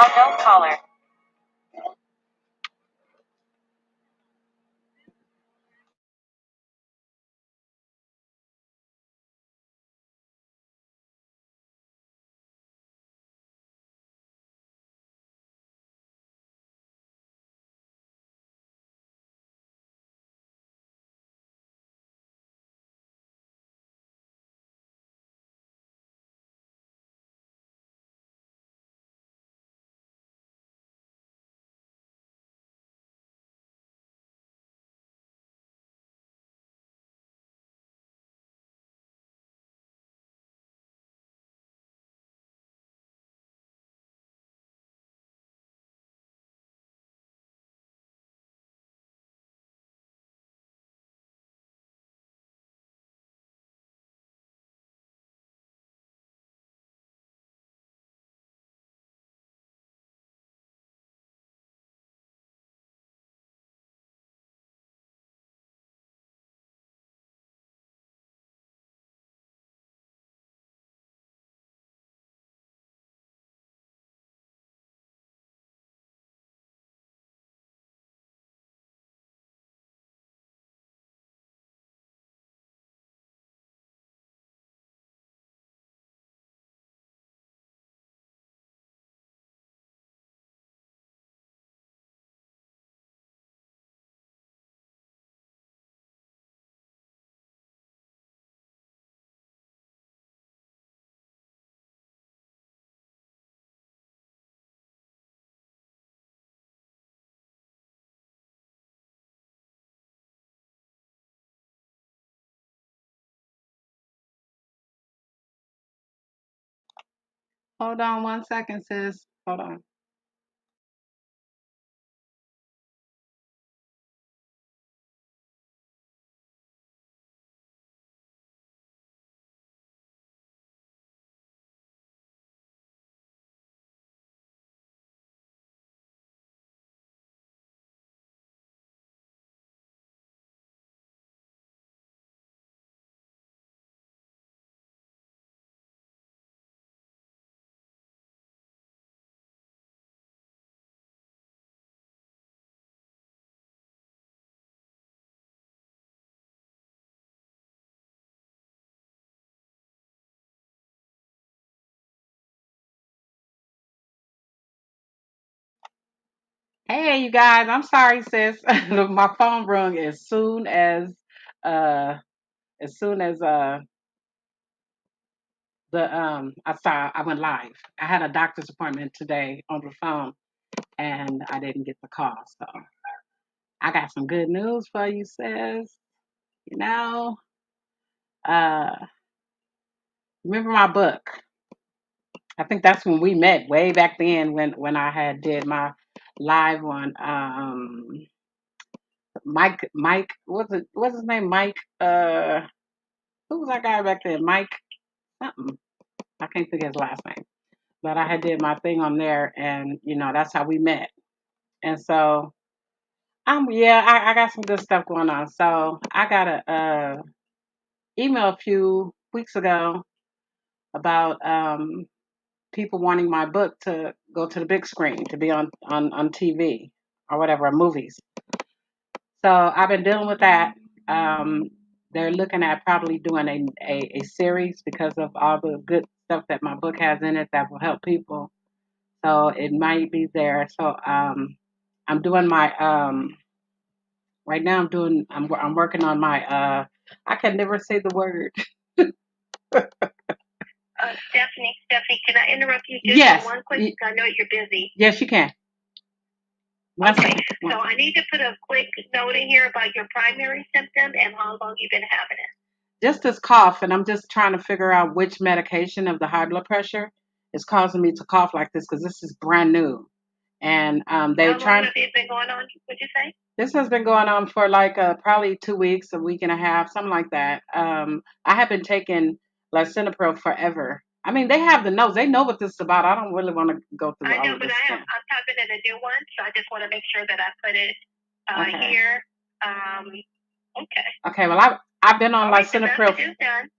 Unknown caller. Hold on 1 second, sis. Hold on. Hey, you guys. I'm sorry, sis. My phone rung uh as soon as the I went live. I had a doctor's appointment today on the phone and I didn't get the call. So I got some good news for you, sis. You know, uh remember my book. I think that's when we met way back then when I had did my live on Mike what's his name? Mike who was that guy back then? Mike something. I can't think of his last name. But I had did my thing on there and that's how we met. And so yeah, I got some good stuff going on. So I got a email a few weeks ago about people wanting my book to go to the big screen, to be on TV or whatever, movies. So I've been dealing with that. Um, they're looking at probably doing a series because of all the good stuff that my book has in it that will help people. So it might be there. So I'm doing my right now. I'm working on my I can never say the word. Stephanie, can I interrupt you just yes. For one quick? I know you're busy. Yes, you can. Okay, so I need to put a quick note in here about your primary symptom and how long you've been having it. Just this cough, and I'm just trying to figure out which medication of the high blood pressure is causing me to cough like this because this is brand new. And they're how trying. How long have it been going on? Would you say? This has been going on for like probably 2 weeks, a week and a half, something like that. I have been taking lisinopril forever. I mean, they have the notes. They know what this is about. I don't really want to go through all of this. I'm typing in a new one, so I just want to make sure that I put it okay. Here. Okay. Okay. Well, I've been on lisinopril. Right, is done.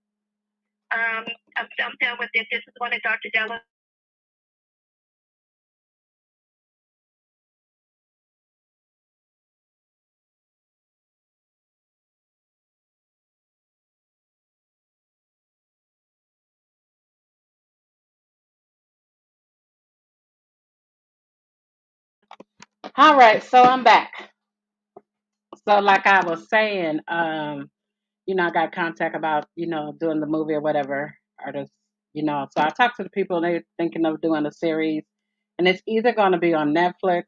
I'm done with this. This is one of Dr. Della All right, so I'm back. So like I was saying, I got contact about, doing the movie or whatever, or just, so I talked to the people and they're thinking of doing a series and it's either going to be on Netflix,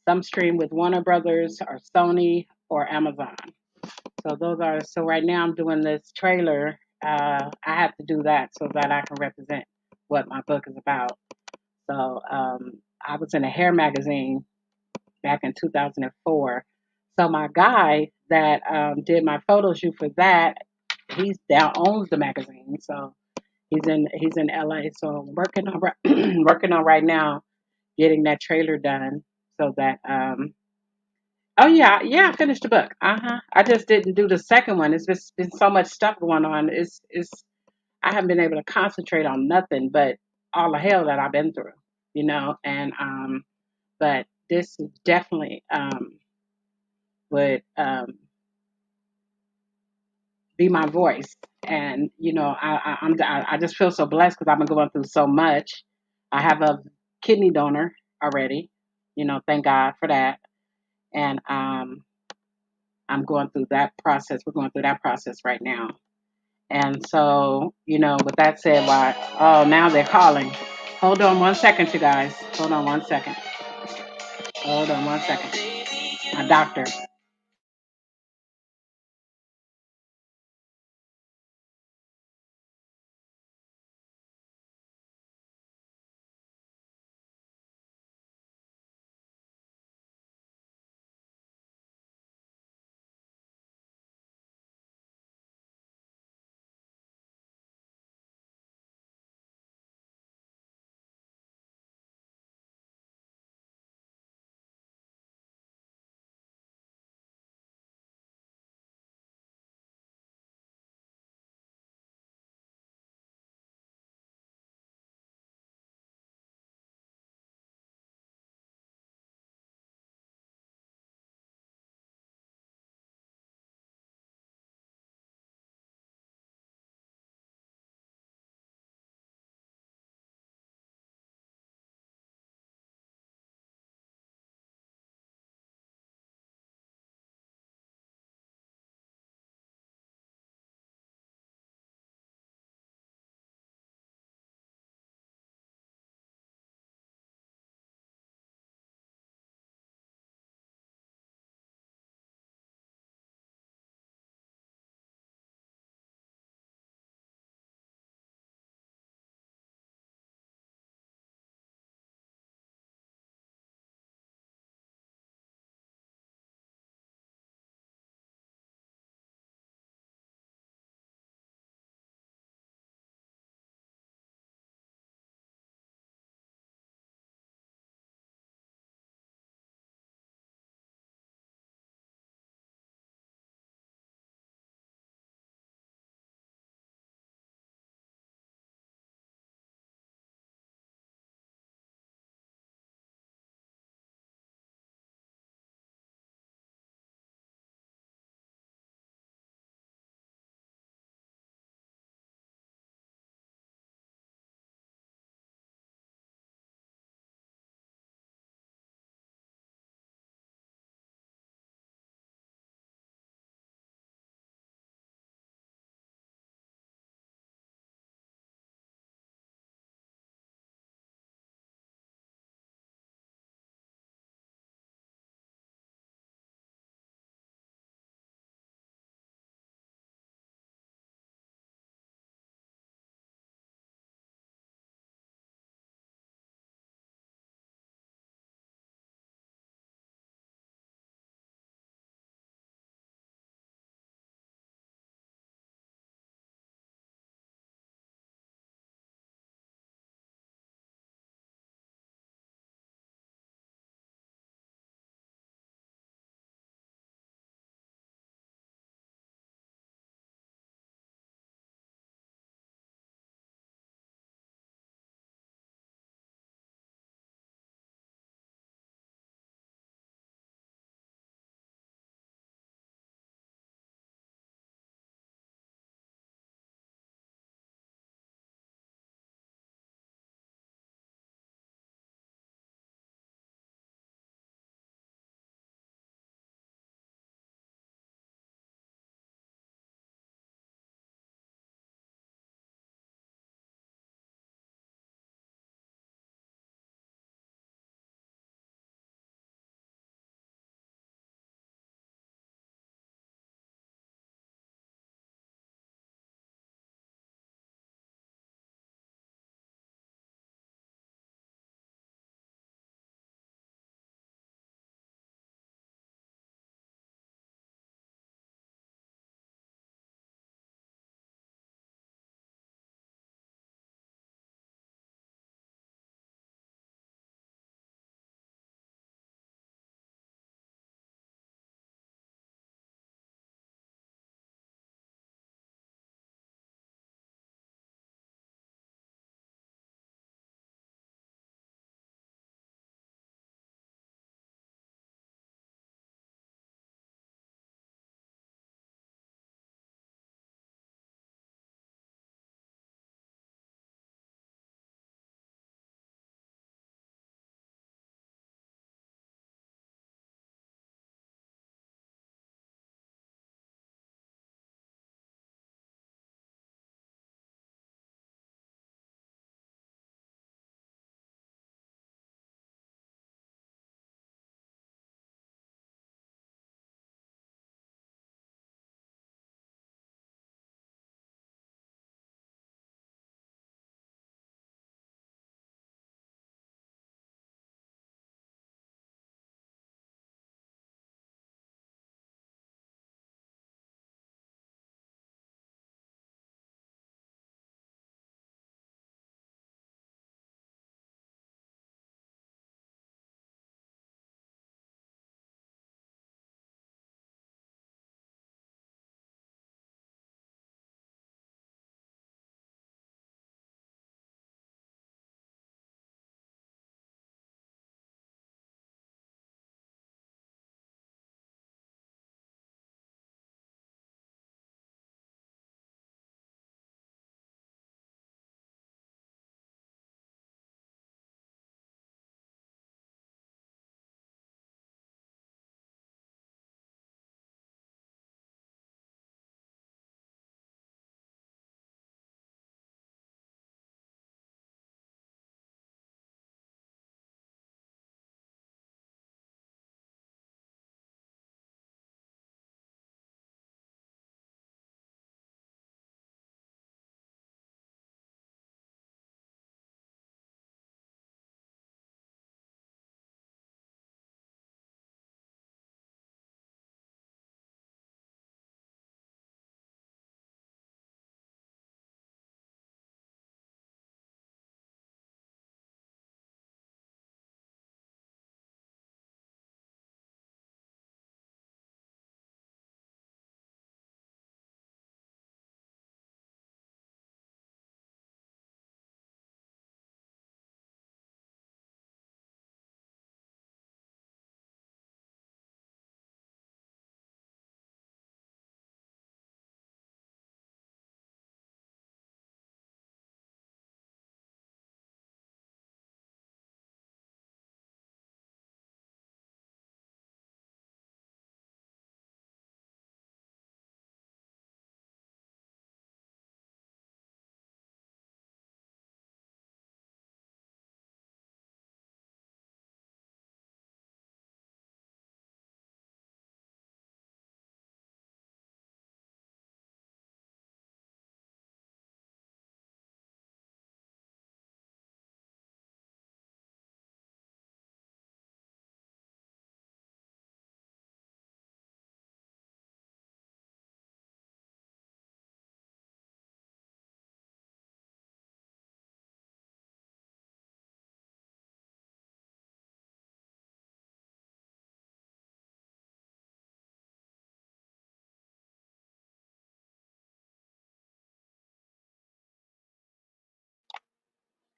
some stream with Warner Brothers or Sony or Amazon. So right now I'm doing this trailer. I have to do that so that I can represent what my book is about. So I was in a hair magazine back in 2004. So my guy that did my photo shoot for that, he's now owns the magazine. So he's in LA. So I'm working on working on right now getting that trailer done so that oh yeah, I finished the book. I just didn't do the second one. It's just been so much stuff going on. It's I haven't been able to concentrate on nothing but all the hell that I've been through, and but this is definitely would be my voice. And I just feel so blessed because I've been going through so much. I have a kidney donor already, thank God for that. And I'm going through that process. We're going through that process right now. And so, with that said, why? Oh, now they're calling. Hold on one second, you guys. Hold on one second. Hold on one second. My doctor.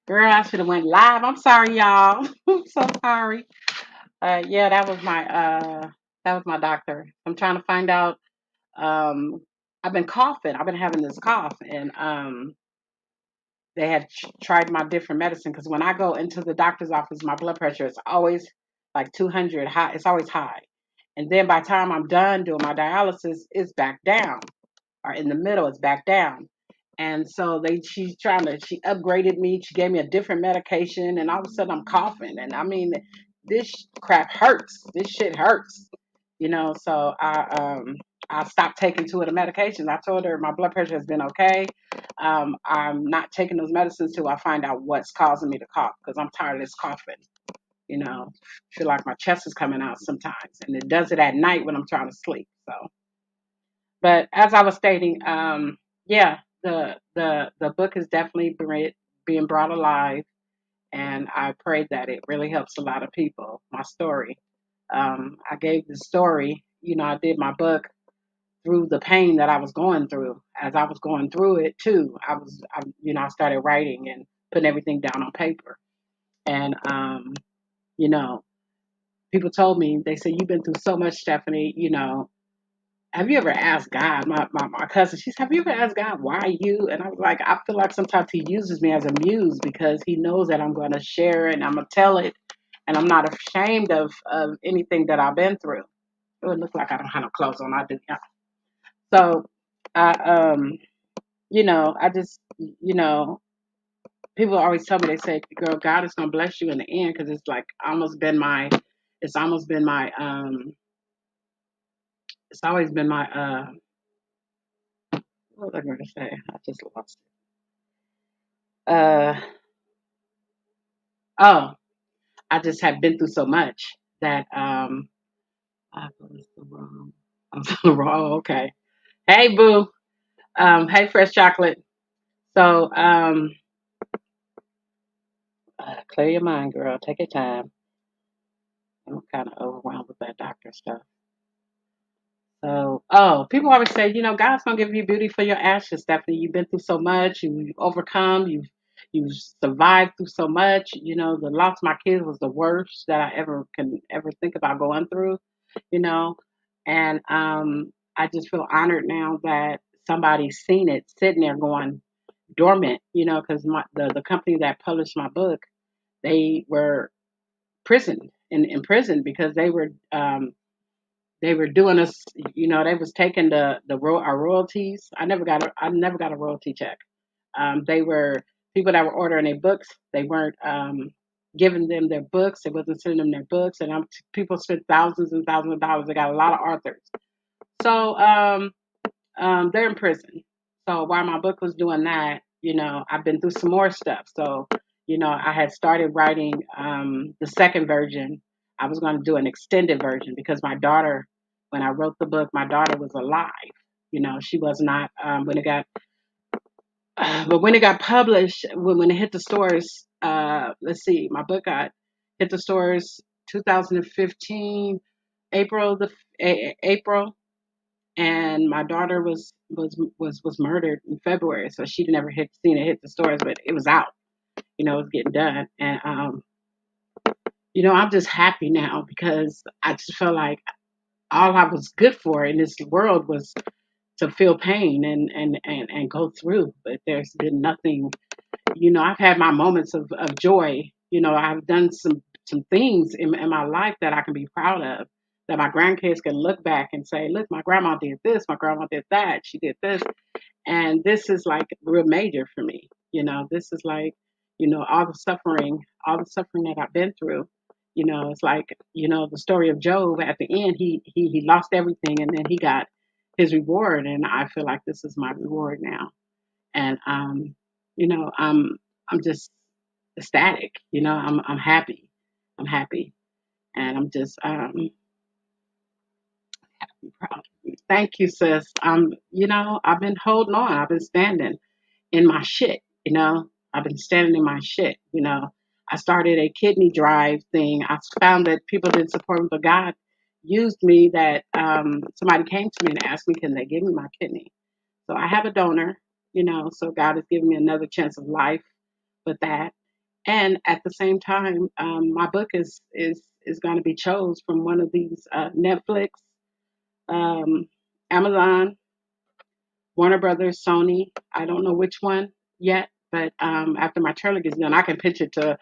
Girl, I should have went live. I'm sorry, y'all. I'm so sorry. Yeah, that was my doctor. I'm trying to find out. Um, I've been coughing. I've been having this cough, and they had tried my different medicine because when I go into the doctor's office, my blood pressure is always like 200 high. It's always high, and then by the time I'm done doing my dialysis, it's back down, or in the middle, it's back down. And so she upgraded me. She gave me a different medication, and all of a sudden I'm coughing. And I mean, this crap hurts. This shit hurts, you know. So I stopped taking two of the medications. I told her my blood pressure has been okay. I'm not taking those medicines till I find out what's causing me to cough because I'm tired of this coughing. You know, feel like my chest is coming out sometimes, and it does it at night when I'm trying to sleep. So, but as I was stating, yeah, the book is definitely being brought alive, and I pray that it really helps a lot of people. My story, I gave the story. You know, I did my book through the pain that I was going through. As I was going through it too, I started writing and putting everything down on paper, and you know, people told me they said you've been through so much, Stephanie. You know, have you ever asked God? My cousin, she said, have you ever asked God why you? And I was like, I feel like sometimes He uses me as a muse because He knows that I'm going to share it and I'm going to tell it, and I'm not ashamed of anything that I've been through. It would look like I don't have no clothes on. I do. Yeah. So, I I just, people always tell me, they say, girl, God is going to bless you in the end because it's almost been my, it's always been my, what was I going to say? I just lost it. Oh, I just have been through so much that I was the wrong. I'm the wrong. Okay. Hey, boo. Hey, fresh chocolate. So, clear your mind, girl. Take your time. I'm kind of overwhelmed with that doctor stuff. So, oh, people always say, God's gonna give you beauty for your ashes, Stephanie. You've been through so much, you've overcome, you've survived through so much. You know, the loss of my kids was the worst that I ever think about going through. You know, and I just feel honored now that somebody's seen it sitting there going dormant. You know, because the company that published my book, they were prisoned in prison because they were doing us, they was taking our royalties. I never got a royalty check. They were people that were ordering their books. They weren't giving them their books. They wasn't sending them their books. And people spent thousands and thousands of dollars. They got a lot of authors. So they're in prison. So while my book was doing that, I've been through some more stuff. So, I had started writing the second version. I was going to do an extended version because my daughter, when I wrote the book, my daughter was alive. She was not when it got, but when it got published, when it hit the stores, let's see, my book got hit the stores 2015, April April, and my daughter was murdered in February, so she'd never seen it hit the stores, but it was out. It was getting done, and I'm just happy now because I just felt like all I was good for in this world was to feel pain and go through, but there's been nothing. I've had my moments of joy. I've done some things in my life that I can be proud of, that my grandkids can look back and say, look, my grandma did this, my grandma did that, she did this. And this is like real major for me. This is like, all the suffering that I've been through. It's like, the story of Job at the end, he lost everything and then he got his reward. And I feel like this is my reward now. And I'm just ecstatic. I'm happy. I'm happy. And I'm just proud. Thank you, sis. I've been holding on. I've been standing in my shit, I've been standing in my shit, I started a kidney drive thing. I found that people didn't support me, but God used me that somebody came to me and asked me, can they give me my kidney? So I have a donor, so God has given me another chance of life with that. And at the same time, my book is going to be chose from one of these Netflix, um, Amazon, Warner Brothers, Sony. I don't know which one yet, but after my trailer gets done, I can pitch it to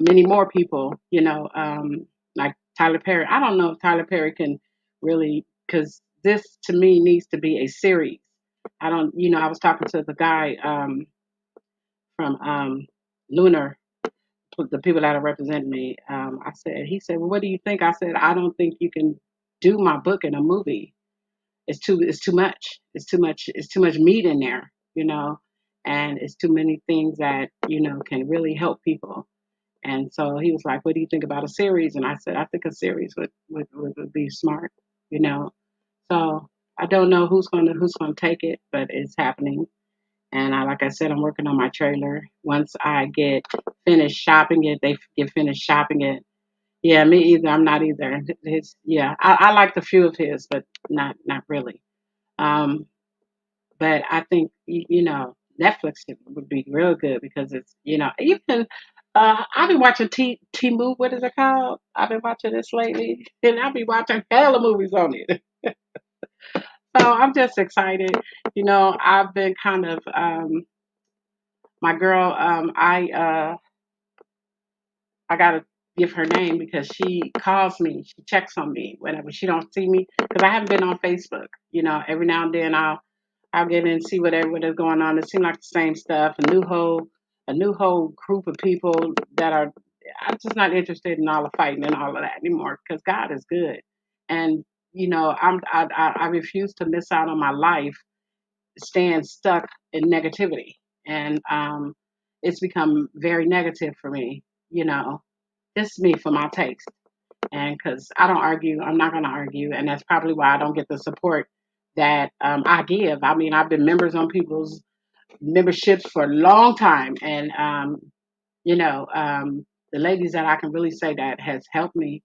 many more people. Like Tyler Perry. I don't know if Tyler Perry can really, because this to me needs to be a series. I don't. I was talking to the guy from Lunar, the people that are representing me. He said, well, what do you think? I said, I don't think you can do my book in a movie. It's too much. It's too much meat in there, and it's too many things that, can really help people. And so he was like, what do you think about a series? And I said, I think a series would be smart, you know. So I don't know who's gonna take it, but it's happening. And like I said, I'm working on my trailer. Once I get finished shopping it, they get finished shopping it. Yeah, me either. I'm not either. Yeah, I liked a few of his, but not really. Um, but I think Netflix would be real good because it's even I've been watching Timu. What is it called? I've been watching this lately, and I've been watching hella movies on it. So I'm just excited. I've been kind of my girl. I gotta give her name because she calls me. She checks on me whenever she don't see me because I haven't been on Facebook. Every now and then I'll get in and see what is going on. It seems like the same stuff. A new whole group of people that are. I'm just not interested in all the fighting and all of that anymore because God is good, and I refuse to miss out on my life staying stuck in negativity, and it's become very negative for me. You know, this is me for my taste, and because I don't argue, I'm not going to argue, and that's probably why I don't get the support that I give. I mean, I've been members on people's memberships for a long time, and the ladies that I can really say that has helped me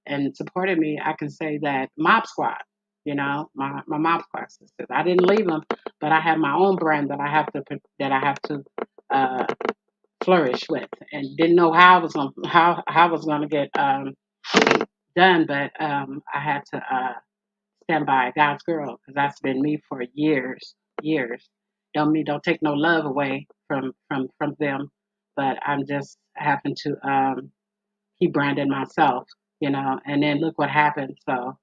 and supported me, I can say that Mob Squad. My Mob Squad sisters. I didn't leave them, but I have my own brand that I have to uh, flourish with, and didn't know how I was gonna get done, but I had to stand by God's girl because that's been me for years, years. Don't take no love away from them, but I'm just having to keep branding myself, and then look what happened. So,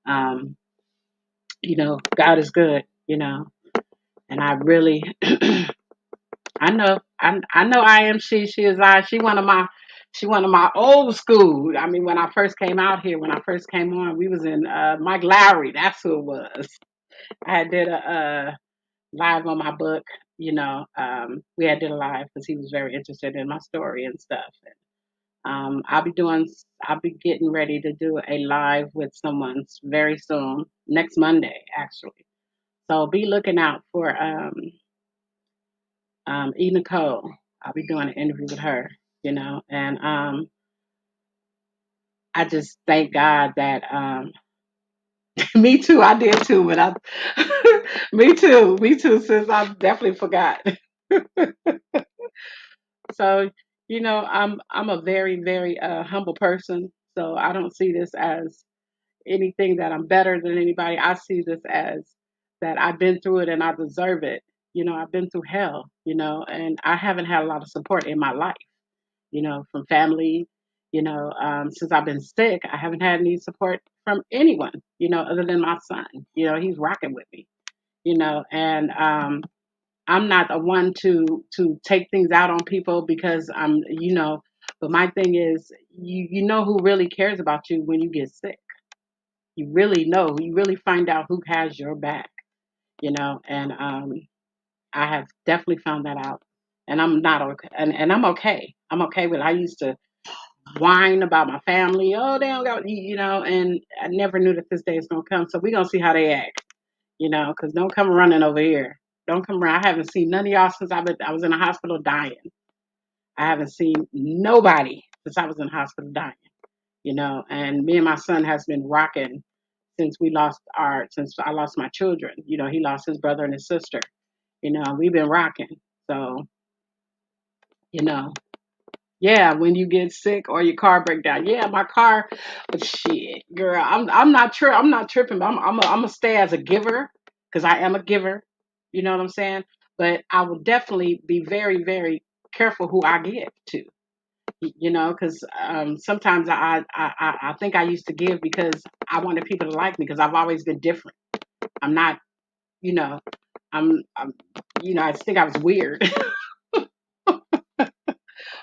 um, God is good, and I really, I know I am she is I. She one of my old school. I mean, when I first came out here, when I first came on, we was in Mike Lowry. That's who it was. I had did a live on my book. We had did a live because he was very interested in my story and stuff. I'll be getting ready to do a live with someone very soon, next Monday actually. So be looking out for E. Nicole. I'll be doing an interview with her, and I just thank God that me too, I did too, but I me too, sis, I definitely forgot. So, I'm a very, very humble person. So I don't see this as anything that I'm better than anybody. I see this as that I've been through it and I deserve it. I've been through hell, and I haven't had a lot of support in my life, from family. Since I've been sick, I haven't had any support from anyone, other than my son. He's rocking with me, and I'm not the one to take things out on people because but my thing is you know who really cares about you when you get sick. You really know, you really find out who has your back, and I have definitely found that out. And I'm not okay, and I'm okay. I'm okay with it. I used to whine about my family. Oh, they don't got, and I never knew that this day is gonna come. So we're gonna see how they act, because don't come running over here. Don't come around. I haven't seen none of y'all since I was in the hospital dying. I haven't seen nobody since I was in the hospital dying, and me and my son has been rocking since I lost my children. He lost his brother and his sister. We've been rocking. So, you know, Yeah, when you get sick or your car break down. Yeah, my car. But shit, girl, I'm not sure. I'm not tripping. But I'm gonna stay as a giver because I am a giver. You know what I'm saying? But I will definitely be very very careful who I give to. You know, because sometimes I think I used to give because I wanted people to like me because I've always been different. I'm not. You know, I'm I think I was weird.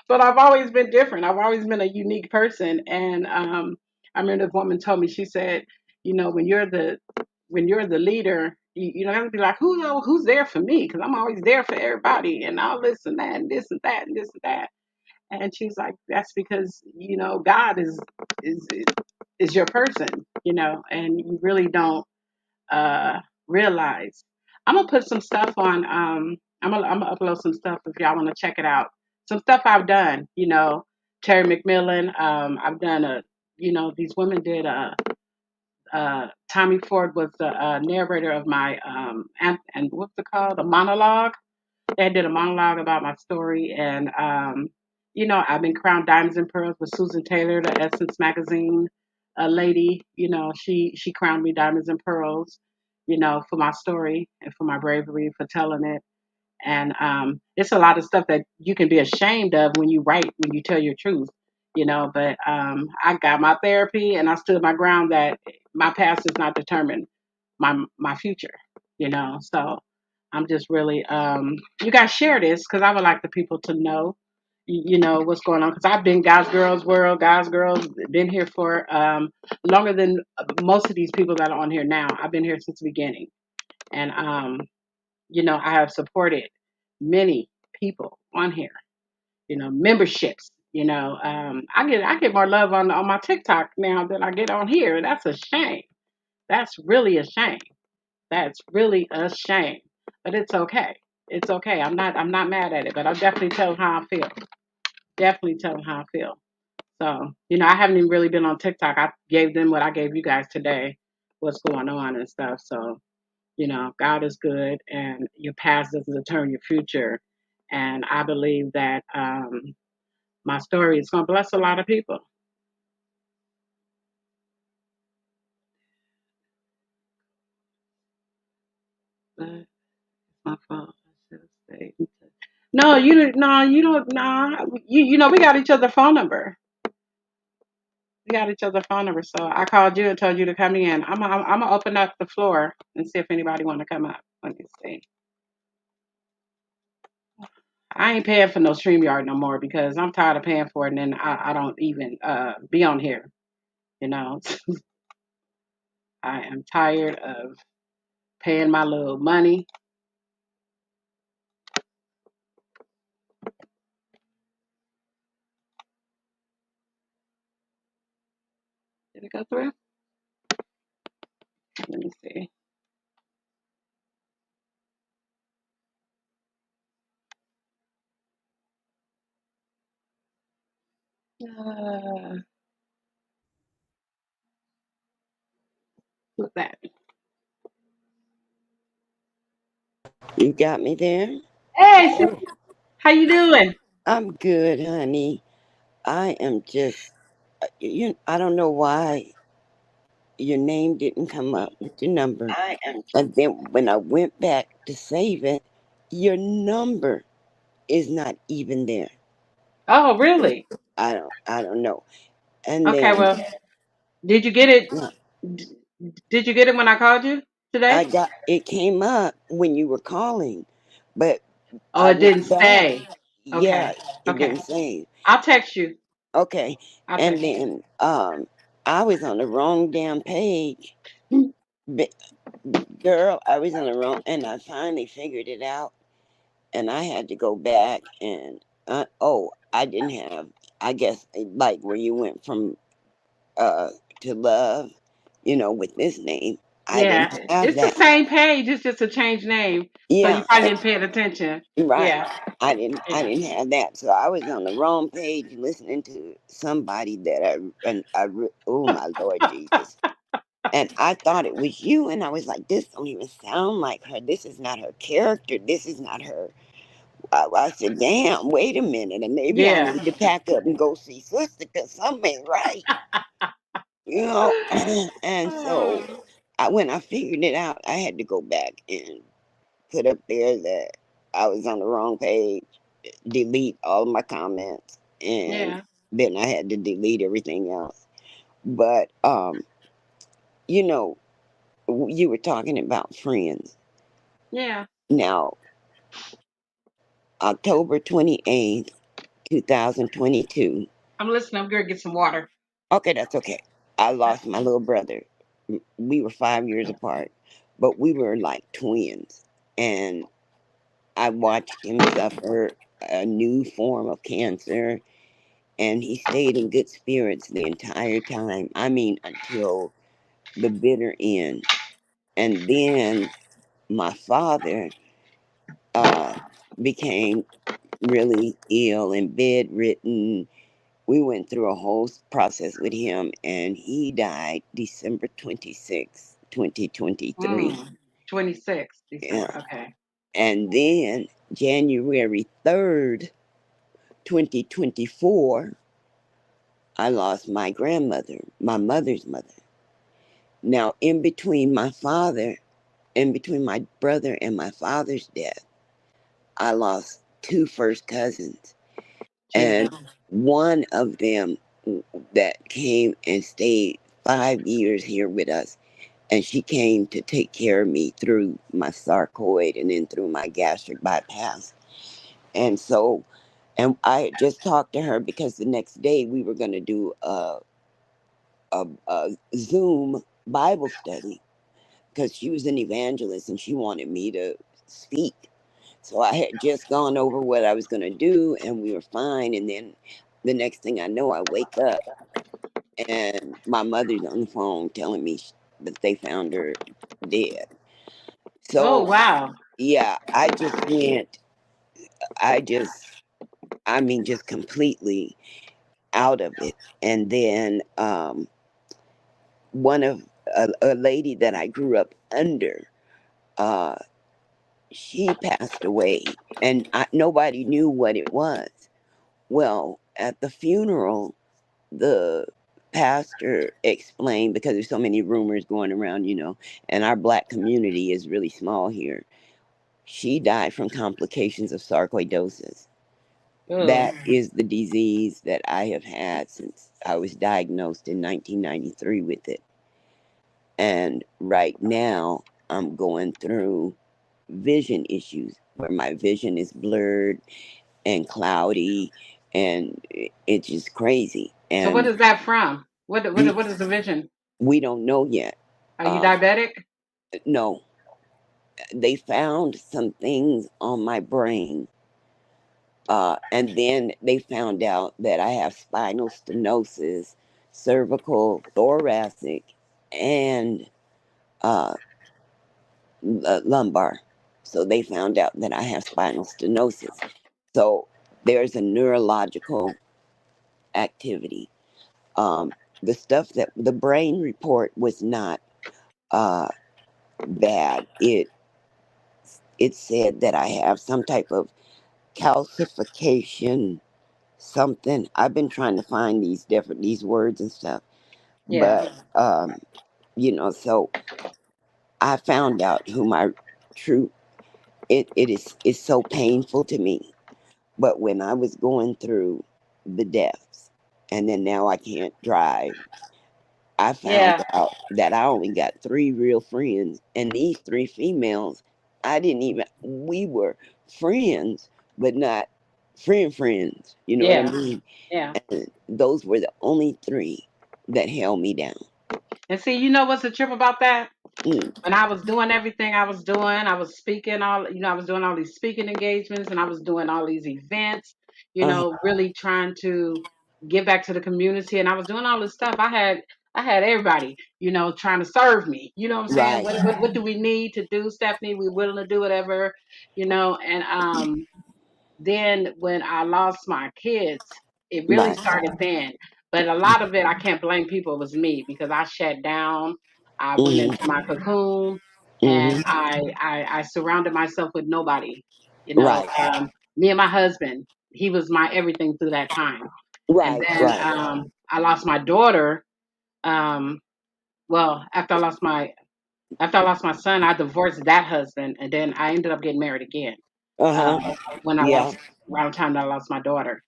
But I've always been different. I've always been a unique person. And I remember the woman told me, she said, when you're the leader, you don't have to be like, who's there for me? Because I'm always there for everybody, and all this and that, and this and that, and this and that. And she's like, that's because God is is your person, and you really don't uh, realize. I'm gonna put some stuff on. I'm gonna upload some stuff if y'all want to check it out. Some stuff I've done. Terry McMillan. I've done these women did. Tommy Ford was the narrator of my and what's it called? A monologue. They did a monologue about my story, and I've been crowned diamonds and pearls with Susan Taylor, the Essence magazine lady. She crowned me diamonds and pearls, for my story and for my bravery for telling it. And it's a lot of stuff that you can be ashamed of when you write, when you tell your truth, But I got my therapy, and I stood my ground that my past does not determine my future, So I'm just really you guys share this because I would like the people to know, what's going on because I've been God's girls world, God's girls, been here for longer than most of these people that are on here now. I've been here since the beginning, and I have supported many people on here, memberships. I get more love on my TikTok now than I get on here. That's a shame. That's really a shame. That's really a shame. But it's okay. It's okay. I'm not mad at it, but I'll definitely tell them how I feel. Definitely tell them how I feel. So, I haven't even really been on TikTok. I gave them what I gave you guys today, what's going on and stuff. So, God is good, and your past doesn't determine your future. And I believe that my story is going to bless a lot of people. But it's my fault. I should have stayed in touch. No, you don't. No, you don't. No, we got each other's phone number. We got each other's phone number. So I called you and told you to come in. I'm gonna open up the floor and see if anybody want to come up. Let me see. I ain't paying for no StreamYard no more because I'm tired of paying for it, and then I don't even be on here. You know, I am tired of paying my little money. Did it go through? Let me see. Uh, what's that? You got me there? Hey, sis, how you doing? I'm good, honey. I am just I don't know why your name didn't come up with your number. I am. And then when I went back to save it, your number is not even there. Oh, really? I don't know. And Okay. then Well, did you get it? uh, d- Did you get it when I called you I today? got it came up when you were calling, but Oh, I it didn't went back. say. Yeah, Okay. it Okay. didn't say. I'll text you. Okay. I'll And text you. then I was on the wrong damn page. Girl, I was in the wrong, and I finally figured it out, and I had to go back and I didn't have. I guess like where you went from uh to love, with this name, I Yeah, didn't have it's the that. same page. It's just a changed name. So you Yeah, probably didn't pay attention. right. Yeah. I Yeah. didn't have that, so I was on the wrong page listening to somebody that oh my Lord Jesus. And I thought it was you, and I was like, this don't even sound like her. This is not her character. This is not her. I said, damn, wait a minute, and maybe I Yeah. need to pack up and go see sister because something ain't right, you know. And so when I figured it out, I had to go back and put up there that I was on the wrong page, delete all of my comments, and Yeah. then I had to delete everything else. But you know, you were talking about friends. Yeah. Now, October 28th, 2022. I'm listening. I'm gonna get some water. Okay, that's okay. I lost my little brother. We were 5 years apart, but we were like twins. And I watched him suffer a new form of cancer, and he stayed in good spirits the entire time. I mean, until the bitter end. And then my father uh, became really ill and bedridden. We went through a whole process with him, and he died December 26, 2023. 26 Yeah. December. Okay. And then January 3rd, 2024, I lost my grandmother, my mother's mother. Now, in between my brother and my father's death, I lost two first cousins. And Jesus. one of them that came and stayed 5 years here with us, and she came to take care of me through my sarcoid and then through my gastric bypass. And so, and I had just talked to her because the next day we were going to do a Zoom Bible study because she was an evangelist and she wanted me to speak. So I had just gone over what I was going to do, and we were fine. And then the next thing I know, I wake up and my mother's on the phone telling me that they found her dead. Oh So wow. yeah, I just, I mean, just completely out of it. And then one of a lady that I grew up under, uh, she passed away, and nobody knew what it was. Well, at the funeral, the pastor explained, because there's so many rumors going around, and our black community is really small here. She died from complications of sarcoidosis. Oh. That is the disease that I have had since I was diagnosed in 1993 with it. And right now, I'm going through vision issues where my vision is blurred and cloudy, and it's just crazy. So what And is that from? we, What is the vision? we don't know yet. Are you Uh, diabetic? no, they found some things on my brain. And then they found out that I have spinal stenosis, cervical, thoracic, and uh, lumbar. So they found out that I have spinal stenosis. So there's a neurological activity. Um, the stuff that the brain report was not uh, bad. It said that I have some type of calcification, something. I've been trying to find these words and stuff, Yeah. but so I found out who my true. It's so painful to me. But when I was going through the deaths, and then now I can't drive, I found Yeah. out that I only got three real friends, and these three females, I didn't even. We were friends, but not friends. You know what I Yeah. mean? Yeah. And those were the only three that held me down. And see, you know what's the trip about that? Mm, When I was doing everything I was doing, I was speaking I was doing all these speaking engagements and I was doing all these events, uh, really trying to give back to the community. And I was doing all this stuff. I had everybody, trying to serve me. You know what I'm saying? right, What do we need to do, Stephanie? We're willing to do whatever, and then when I lost my kids, it really right. started then. But a lot of it, I can't blame people. It was me because I shut down. I went Hmm. into my cocoon, and Hmm. I surrounded myself with nobody. You know, Right. me and my husband. He was my everything through that time. And Right, then right. I lost my daughter. Um, well, after I lost my son, I divorced that husband, and then I ended up getting married again. Uh-huh. When I Yeah, lost around the time that I lost my daughter,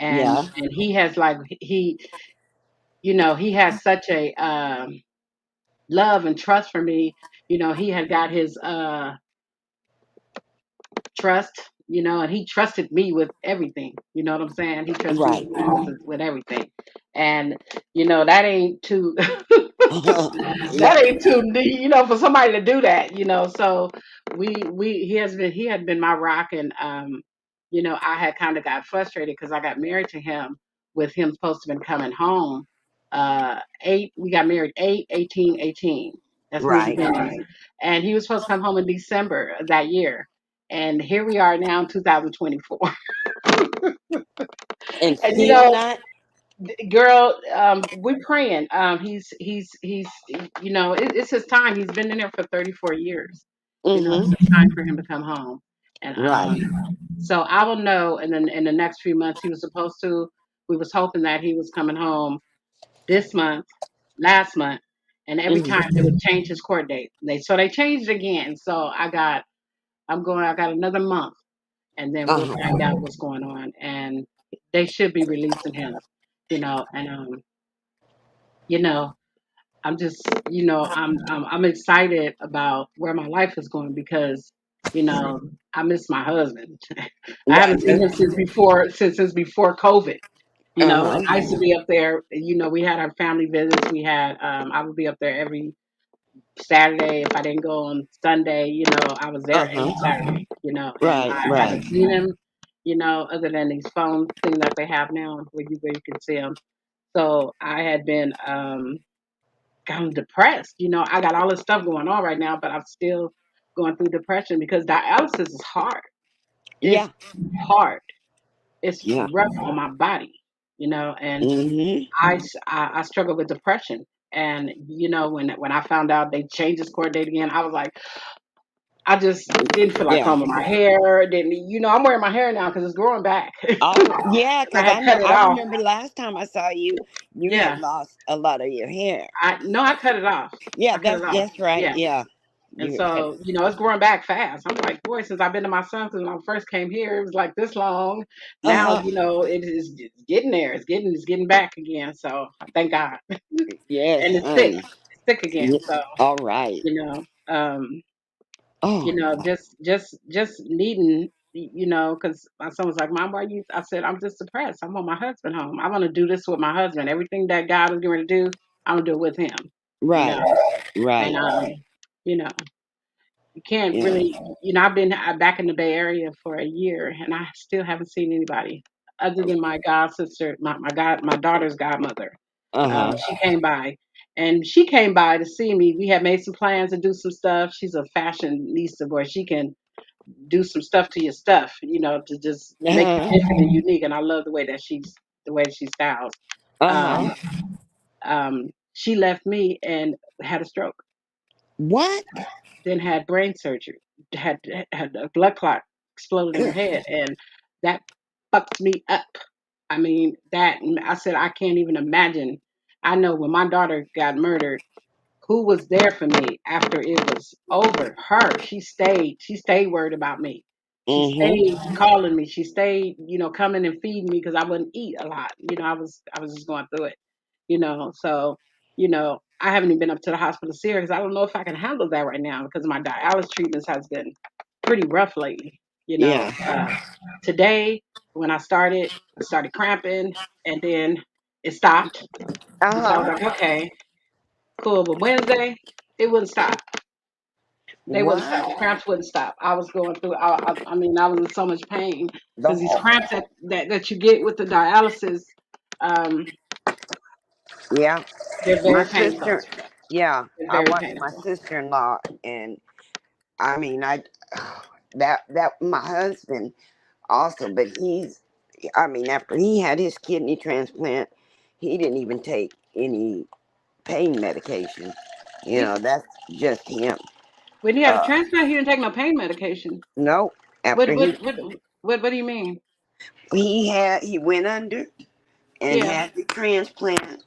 yeah. and he has like he has such a love and trust for me. He had got his trust, and he trusted me with everything. You know what I'm saying? He trusts me Right. with everything. And that ain't too Yeah. that ain't too for somebody to do that, so he had been my rock. And I had kind of got frustrated because I got married to him with him supposed to been coming home. We got married 8/18/18. That's new Right. beginnings. And he was supposed to come home in December of that year. And here we are now in 2024. And And still not. girl, we're praying. He's it's his time. He's been in there for 34 years. It's Mm-hmm. his time for him to come home. And Right. so I will know. And then in the next few months, he was supposed to. We was hoping that he was coming home this month, last month, and every time Mm-hmm. they would change his court date. They changed it again. So I got another month, and then we'll Uh-huh. find out what's going on. And they should be releasing him. And you know, I'm just, I'm excited about where my life is going because, I miss my husband. I Right. haven't seen him since before COVID. Uh-huh. I used to be up there. We had our family visits. I would be up there every Saturday. If I didn't go on Sunday, I was there Uh-huh. every Saturday. And Right, I right. haven't seen him. Other than these phone thing that they have now, where you can see him. So I had been kind of depressed. I got all this stuff going on right now, but I'm still going through depression because dialysis is hard. It's Yeah. hard. It's Yeah. rough on my body. And Mm-hmm. I struggle with depression. And when I found out they changed this court date again, I was like, I just didn't feel like Yeah. combing my hair. Didn't I'm wearing my hair now because it's growing back. Oh, yeah, I because had cut it I off. remember last time I saw you, you had Yeah, lost a lot of your hair. I no, I cut it off. Yeah, I cut it off. that's right. Yeah. Yeah. And You had so, it's growing back fast. I'm like, boy, since I've been to my son, because when I first came here, it was like this long. Now, uh-huh. it is it's getting there. It's getting back again. So thank God. Yes, And it's thick. honey. It's thick again. Yeah. So, All right. you know, um, Oh. just needing, because my son was like, Mom, why you? I said, I'm just depressed. I want my husband home. I want to do this with my husband. Everything that God is going to do, I'm gonna do it with him. You know, Right. and Right. you know. You can't Yeah. really, I've been back in the Bay Area for a year, and I still haven't seen anybody other than my god sister, my daughter's godmother. Uh-huh. She came by, and she came by to see me. We had made some plans to do some stuff. She's a fashionista where she can do some stuff to your stuff, to just make it Uh-huh. different and unique. And I love the way she styles. Uh-huh. Um, she left me and had a stroke, What? then had brain surgery, had had a blood clot exploded in her head, and that fucked me up. I mean, that I said I can't even imagine. I know when my daughter got murdered, who was there for me after it was over? Her. She stayed worried about me. She stayed Mm-hmm. calling me. She stayed, coming and feeding me because I wouldn't eat a lot. I was just going through it. So, I haven't even been up to the hospital to see her because I don't know if I can handle that right now because my dialysis treatments has been pretty rough lately. Yeah. Today when I started cramping, and then it stopped. And so I was Uh-huh. like, okay, cool. But Wednesday, it wouldn't stop. They wouldn't stop. What? The cramps wouldn't stop. I was going through. I mean, I was in so much pain The because these whole cramps that you get with the dialysis, um, Yeah. they're My very painful. sister, yeah, They're I very watched my painful. sister-in-law, and I mean, that my husband also, but I mean, after he had his kidney transplant, he didn't even take any pain medication. He, That's just him. when he had a Uh, transplant, he didn't take no pain medication. no, What after what he what? What do you mean? He went under and Yeah, had the transplant,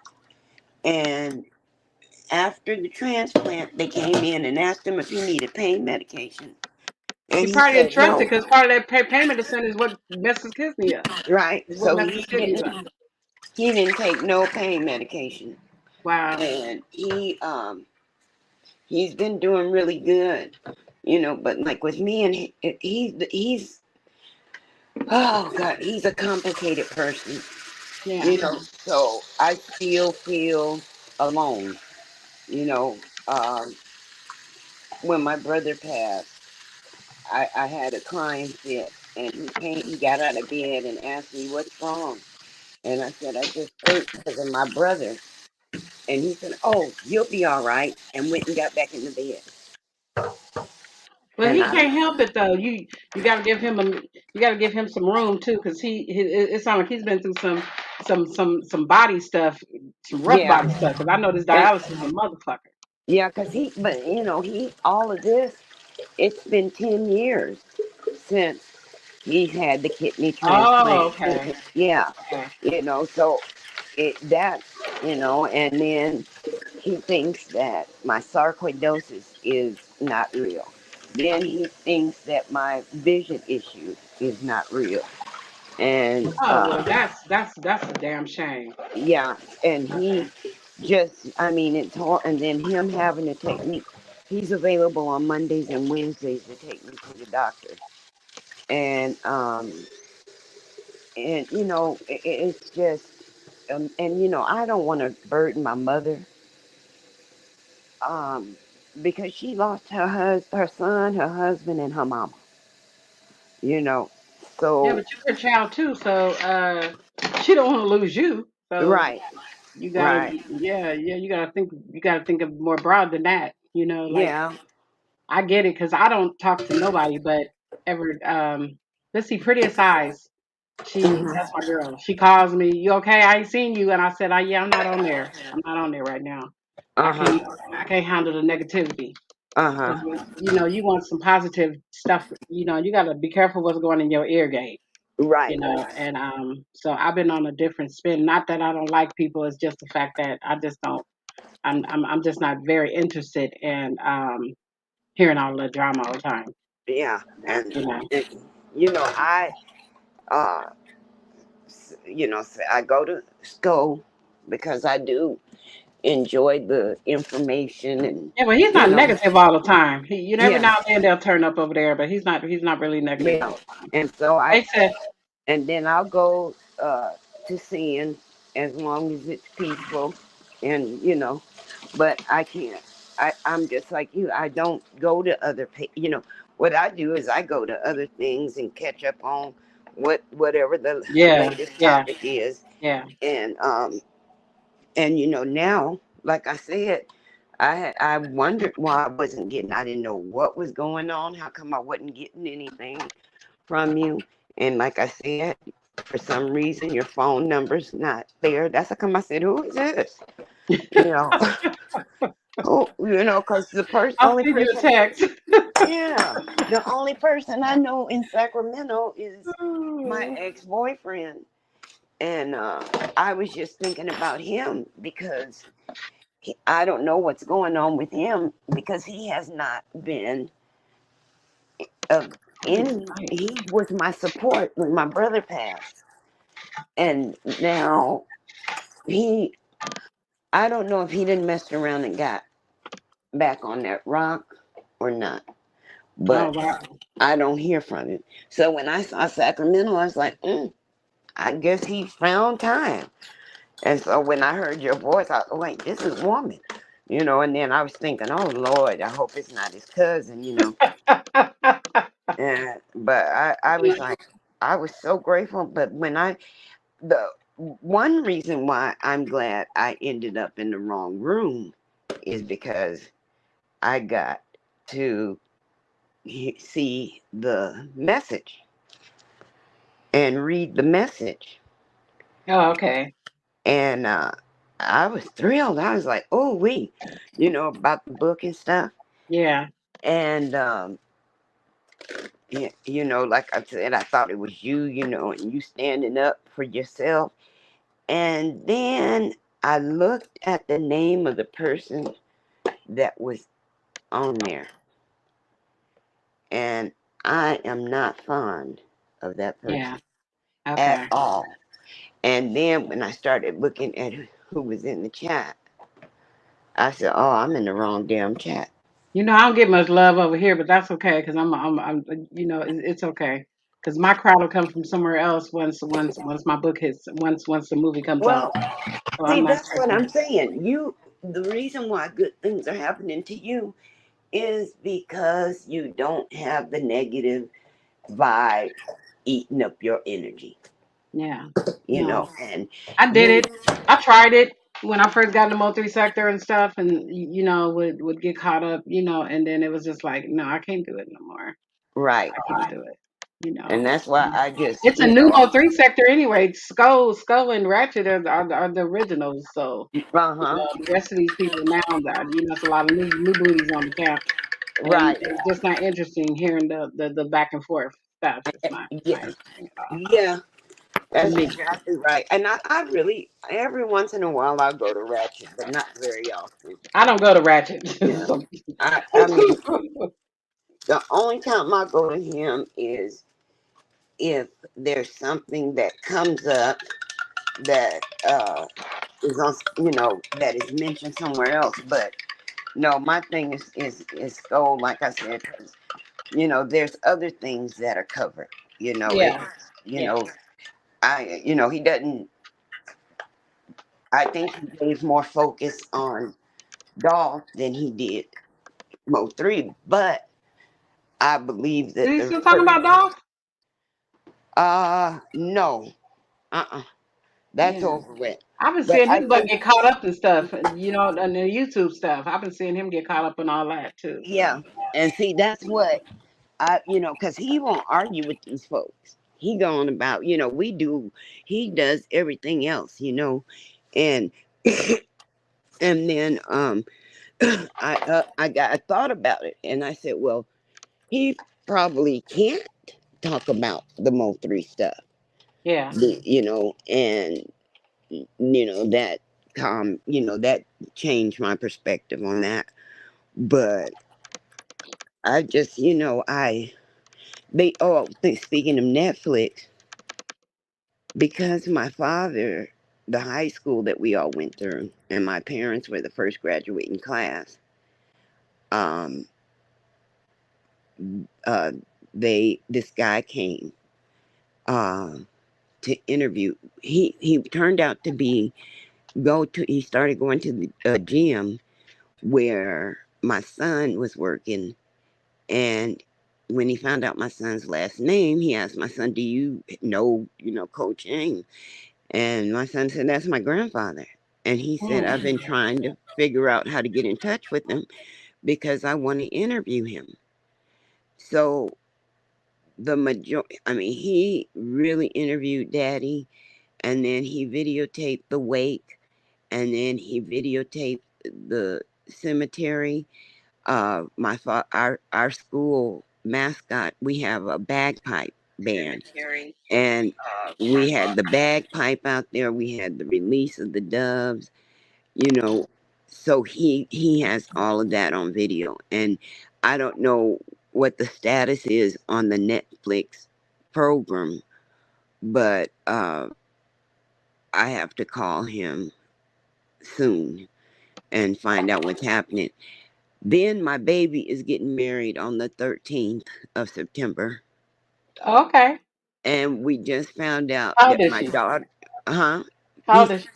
and after the transplant they came in and asked him if he needed pain medication, he and he probably didn't said trust it no. because part of that payment descent is what messes kidney up. Right, Is what so messes kidneys up. he didn't take no pain medication, Wow. and he's been doing really good, but like with me, and he's oh god, he's a complicated person, Yeah. so I still feel alone, you know um when my brother passed, I had a crying fit, and he got out of bed and asked me what's wrong, and I said I just hurt because of my brother, and he said, oh, you'll be all right, and went and got back in the bed. But And he I can't help it though. You got to give him you got to give him some room too, because it sounds like he's been through some body stuff, some rough Yeah, body stuff. Because I know this and dialysis is a motherfucker. yeah, because but he all of this, it's been 10 years since he's had the kidney Oh, transplant. okay, Yeah, okay. so that, and then he thinks that my sarcoidosis is not real. Then he thinks that my vision issue is not real. And Oh well, that's a damn shame. yeah, and he just, I mean, it's hard. And then him having to take me, he's available on Mondays and Wednesdays to take me to the doctor. And, it's just, and, I don't want to burden my mother, um, because she lost her son, her husband, and her mama, you know. Yeah, So, but you're a child too, so she don't want to lose you. So right, you gotta, right. yeah, you gotta think of more broad than that. Like Yeah. I get it because I don't talk to nobody, but ever let's see, Prettiest Eyes. Hmm. That's my girl. She calls me, "You okay? I ain't seen you," and I said, yeah, I'm not on there. I'm not on there right now. I Uh can't, huh. I can't handle the negativity. Uh Because huh. you want some positive stuff. You got to be careful what's going in your ear gate. Right. And so I've been on a different spin. Not that I don't like people, it's just the fact that I just don't. I'm just not very interested in hearing all the drama all the time. Yeah. You know. And I, uh, I go to school because I do enjoy the information, and Yeah, but he's you not know, negative all the time. Every yeah, now and then they'll turn up over there, but he's not really negative yeah. all the time. And so They said, then I'll go to seeing, as long as it's peaceful, and but I can't. I'm just like you. I don't go to other what I do is I go to other things and catch up on whatever the yeah, latest yeah, topic is. yeah. And now, like I said, I wondered why I wasn't getting. I didn't know what was going on. How come I wasn't getting anything from you? And like I said, for some reason your phone number's not there. That's how come I said, "Who is this?" You know, who? Because the I'll only send you a person, text. yeah, the only person I know in Sacramento is my ex-boyfriend, and I was just thinking about him because I don't know what's going on with him because he has not been uh, he was my support when my brother passed, and now he I don't know if he didn't mess around and got back on that rock or not, Oh but wow. I don't hear from him. So when I saw Sacramento, I was like, I guess he found time. And so when I heard your voice, I was like, this is woman. And then I was thinking, oh Lord, I hope it's not his cousin. But I was like, I was so grateful. But the one reason why I'm glad I ended up in the wrong room is because I got to see the message and read the message. Oh, okay. And I was thrilled. I was like, oh, about the book and stuff. Yeah. And like I said, I thought it was you, and you standing up for yourself. And then I looked at the name of the person that was on there, and I am not fond of that Yeah. person at Okay. all. And then when I started looking at who was in the chat, I said, "Oh, I'm in the wrong damn chat." I don't get much love over here, but that's okay because it's okay because my crowd will come from somewhere else once my book hits, once the movie comes Well, out. So I'm see, not that's what stressing. I'm saying. The reason why good things are happening to you is because you don't have the negative vibe eating up your energy, Yeah. No, and I did you, it. I tried it when I first got in the Mo3 sector and stuff, and would get caught up, and then it was just like, no, I can't do it no more. right. I can't do it. And that's why I just, It's a new Mo3 sector anyway. Skull and Ratchet are the originals. So uh-huh, the rest of these people now, it's a lot of new booties on the camp, and right. it's just not interesting hearing the back and forth stuff. It's not Yeah, interesting at all yeah, to that's me. exactly right. And I really, every once in a while, I go to Ratchet, but not very often. I don't go to Ratchet. Yeah. So, I mean, the only time I go to him is if there's something that comes up that is on, that is mentioned somewhere else. But no, my thing is gold, like I said, 'cause, there's other things that are covered. It, yeah, you yeah. know, he doesn't. I think he gave more focus on Dolph than he did Mo3, but I believe Is that he the still talking about Dolph? no, uh-uh, that's Yeah. over with. I've been But seeing I his butt think, get caught up in stuff, and the YouTube stuff. I've been seeing him get caught up in all that too. So, yeah, and see, that's what because he won't argue with these folks. He going about, we do. He does everything else, and and then I thought about it, and I said, well, he probably can't talk about the Mo3 stuff, yeah. and that that changed my perspective on that. But I just, speaking of Netflix, because my father, the high school that we all went through, and my parents were the first graduating class, um, uh, this guy came uh, to interview. He turned out to be he started going to the gym where my son was working, and when he found out my son's last name, he asked my son, "Do you know, Coach James?" And my son said, "That's my grandfather." And he said, "I've Mm. been trying to figure out how to get in touch with him because I want to interview him." So I mean, he really interviewed Daddy, and then he videotaped the wake, and then he videotaped the cemetery. Our school mascot, we have a bagpipe band, and we had the bagpipe out there. We had the release of the doves, you know. So he has all of that on video, and I don't know what the status is on the Netflix program, but I have to call him soon and find out what's happening. Then my baby is getting married on the 13th of September. Okay. And we just found out How old that is my she? daughter, huh? How old He's is she?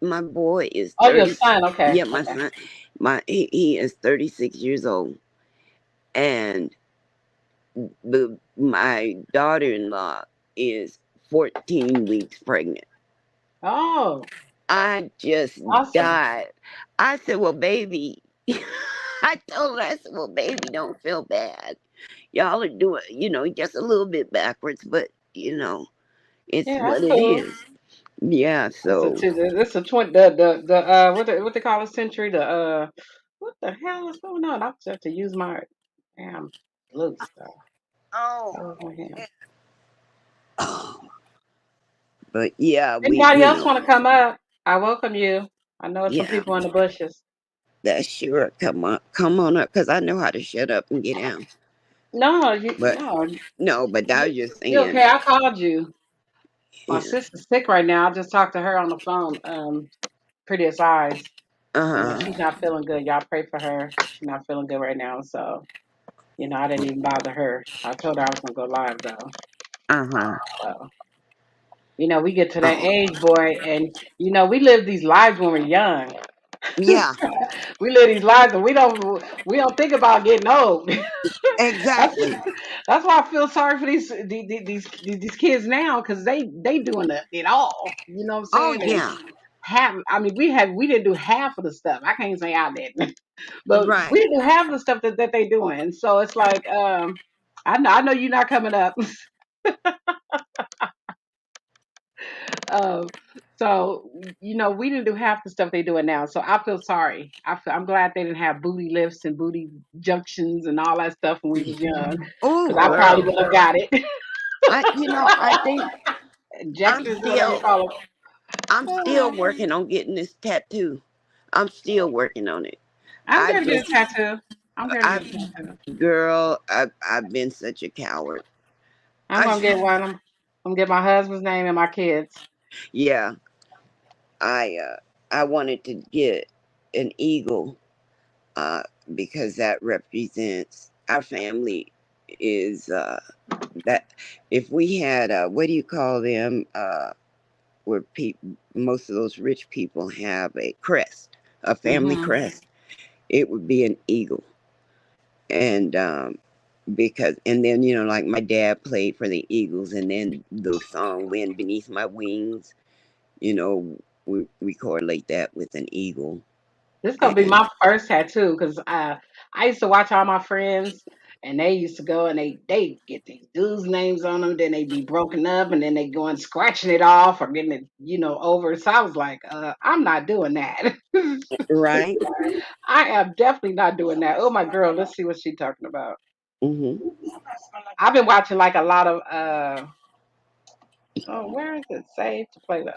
my boy is Oh, your 30. son. Okay. Yeah, my Okay. son, he is 36 years old, and my daughter-in-law is 14 weeks pregnant. Oh, I just awesome. died. I said, "Well, baby," I told her, I said, "Well, baby, don't feel bad. Y'all are doing, just a little bit backwards, but it's Yeah, what that's it cool. is." Yeah, That's a so two. That's a twin. The what they call a century. The what the hell is going on? I just have to use my damn blue stuff. Oh, That was my hand. yeah. But yeah, we, Anybody you else know, want to come up? I welcome you. I know it's some yeah, people in the bushes. that's sure. Come on up, cause I know how to shut up and get down. No, you But no, no, but I you, was just you saying, okay? I called you. My yeah, sister's sick right now. I just talked to her on the phone. Prettiest eyes. uh She's not feeling good. Y'all pray for her. She's not feeling good right now. So, I didn't even bother her. I told her I was gonna go live though. huh, So, we get to that oh, age, boy, and we live these lives when we're young. yeah, We live these lives, and we don't think about getting old. that's exactly. that's why I feel sorry for these kids now because they doing it all. You know what I'm Oh saying? And yeah, half. I mean, we didn't do half of the stuff. I can't say I didn't, but we right. didn't do half of the stuff that they doing. So it's like, I know you're not coming up. Um, so we didn't do half the stuff they doing now. So I feel sorry. I'm glad they didn't have booty lifts and booty junctions and all that stuff when we was young, Oh because I probably girl, would have got it. I think I'm Injections or whatever you still, call I'm still them. working on getting this tattoo. I'm still working on it. I'm I going to get a just, tattoo. I'm going to I, get a tattoo. girl, I've been such a coward. I'm I, going to get one. I'm going to get my husband's name and my kids. yeah, I, I wanted to get an eagle, uh, because that represents our family. Is that if we had what do you call them? Where most of those rich people have a crest, a family Hmm. crest, it would be an eagle. And because and then like my dad played for the Eagles, and then the song "Wind Beneath My Wings," you know, we correlate that with an eagle. This is going to be And my first tattoo because I used to watch all my friends and they used to go and they get these dudes' names on them. Then they be broken up and then they go and scratching it off or getting it, over. So I was like, I'm not doing that. right. I am definitely not doing that. Oh, my girl, let's see what she's talking about. Hmm. I've been watching like a lot of oh, where is it? Save to play the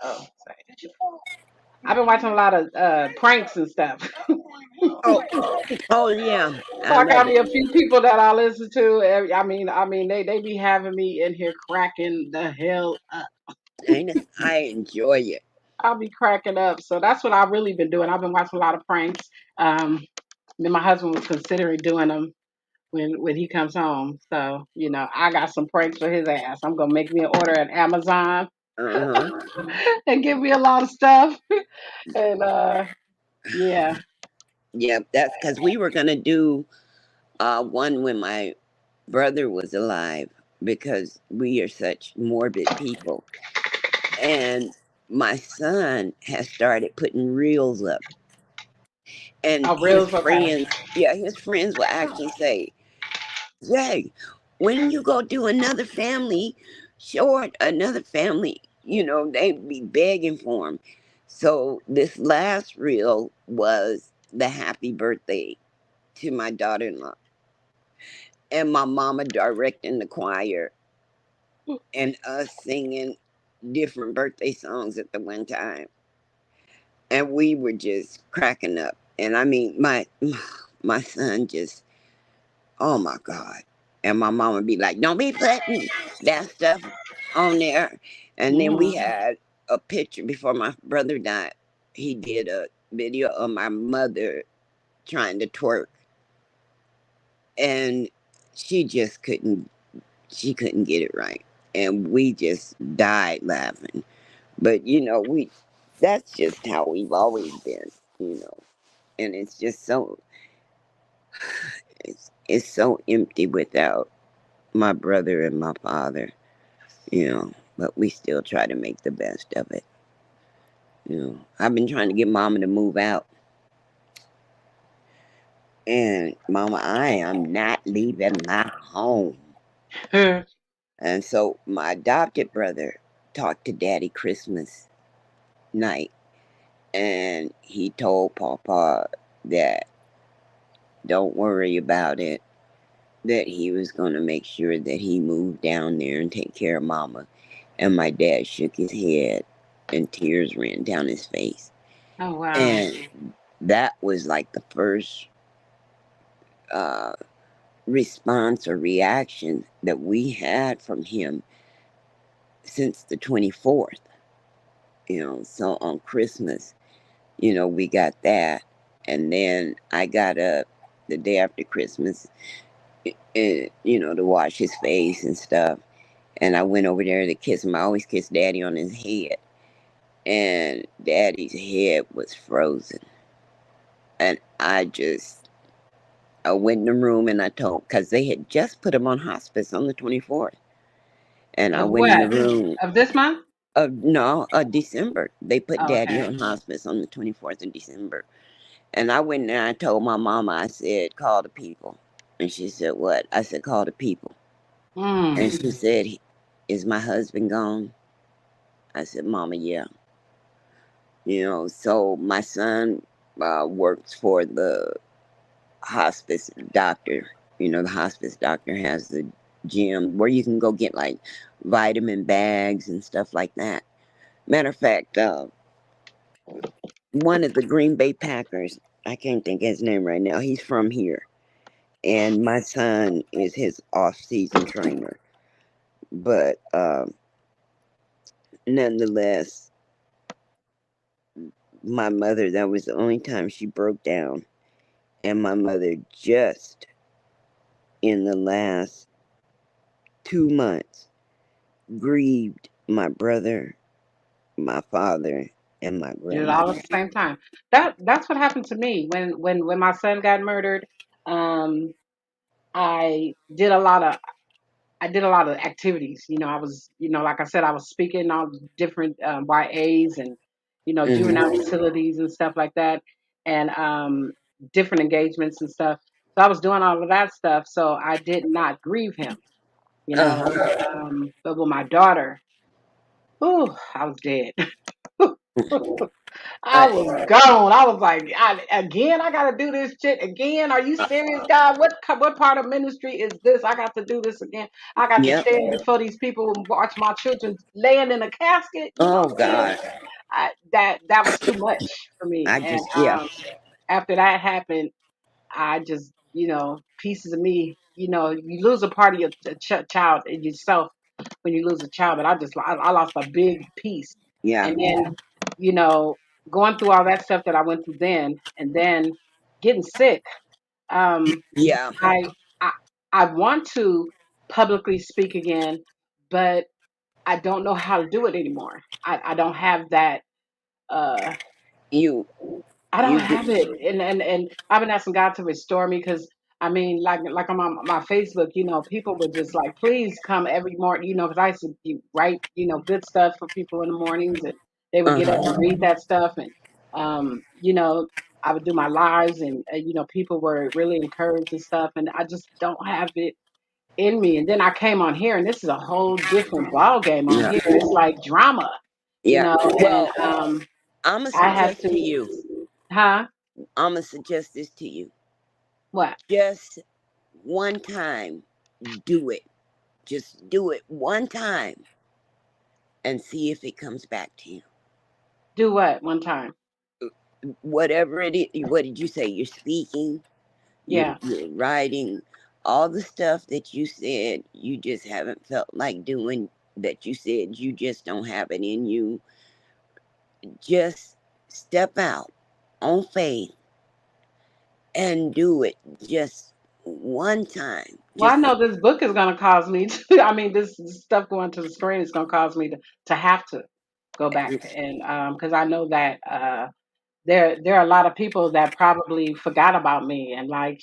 save. I've been watching a lot of pranks and stuff. Oh, oh yeah, So I I got love me it. a few people that I listen to. I mean, they be having me in here cracking the hell up. Ain't it? I enjoy it. I'll be cracking up. So that's what I've really been doing. I've been watching a lot of pranks. Me my husband was considering doing them when he comes home. So I got some pranks for his ass. I'm gonna make me an order at Amazon Uh-huh. and give me a lot of stuff. And yeah. Yeah, that's because we were gonna do one when my brother was alive, because we are such morbid people. And my son has started putting reels up, and Oh, his reels, okay. friends, yeah, his friends will actually say, "Jay, when you go do another family short, another family, they be begging for him." So this last reel was the happy birthday to my daughter-in-law, and my mama directing the choir, and us singing different birthday songs at the one time, and we were just cracking up. And I mean, my son just, oh my god. And my mom would be like, "Don't be putting that stuff on there." And then we Hmm. had a picture before my brother died. He did a video of my mother trying to twerk, and she just couldn't. She couldn't get it right, and we just died laughing. But we that's just how we've always been, and it's just it's so empty without my brother and my father, but we still try to make the best of it. I've been trying to get mama to move out, and mama, I am not leaving my home. And so my adopted brother talked to daddy Christmas night, and he told papa that don't worry about it. that he was going to make sure that he moved down there and take care of mama. And my dad shook his head and tears ran down his face. Oh wow. And that was like the first uh, response or reaction that we had from him since the 24th. So on Christmas, we got that. And then I got up the day after Christmas, to wash his face and stuff. And I went over there to kiss him. I always kiss Daddy on his head. And Daddy's head was frozen. And I went in the room and I told, because they had just put him on hospice on the 24th. And I Of went in the what? room Of this month? no, December. They put Oh, Daddy okay. on hospice on the 24th of December. And I went in there and I told my mama, I said, call the people. And she said, what? I said, call the people. And Mm. she said, is my husband gone? I said, Mama, yeah. So my son works for the hospice doctor. The hospice doctor has the gym where you can go get like vitamin bags and stuff like that. Matter of fact, one of the Green Bay Packers, I can't think of his name right now, he's from here. And my son is his off season trainer. But nonetheless, my mother, that was the only time she broke down. And my mother just in the last 2 months grieved my brother, my father, and my Did it all at grandmother. the same time. That's what happened to me when my son got murdered. Um, I did a lot of I did a lot of activities. I was, like I said, I was speaking on different YAs and, juvenile Hmm. facilities and stuff like that, and different engagements and stuff. So I was doing all of that stuff. So I did not grieve him, you Uh know. huh. But with my daughter, whew, I was dead. I Uh, was gone. I was like, again, I got to do this shit again. Are you serious, God? What part of ministry is this? I got to do this again. I got to yep. stand before these people and watch my children laying in a casket. You know Oh what I'm saying? God. That was too much for me. I And just yeah. after that happened, I just, pieces of me. You lose a part of your child in yourself when you lose a child. But I lost a big piece, Yeah. and then you know going through all that stuff that I went through then, and then getting sick. Um, Yeah. I I I want to publicly speak again, but I don't know how to do it anymore. I don't have that. Uh, You I don't you have it, and I've been asking God to restore me because I mean, like on my Facebook, people would just like, please come every morning, because I used to write, good stuff for people in the mornings, and they would uh get up and huh. read that stuff, and I would do my lives, and people were really encouraged and stuff, and I just don't have it in me. And then I came on here, and this is a whole different ball game on Yeah. here. It's like drama, Yeah. and Well, I'ma I have suggest to to, you. huh? I'ma suggest this to you. What? Just one time, do it. Just do it one time and see if it comes back to you. Do what one time? Whatever it is, what did you say? You're speaking, Yeah. you're writing, all the stuff that you said you just haven't felt like doing, that you said you just don't have it in you. Just step out on faith and do it just one time. Well, I Just know this book is going to cause me to, I mean, this stuff going to the screen is going to cause me to have to go back. And because I know that there are a lot of people that probably forgot about me and like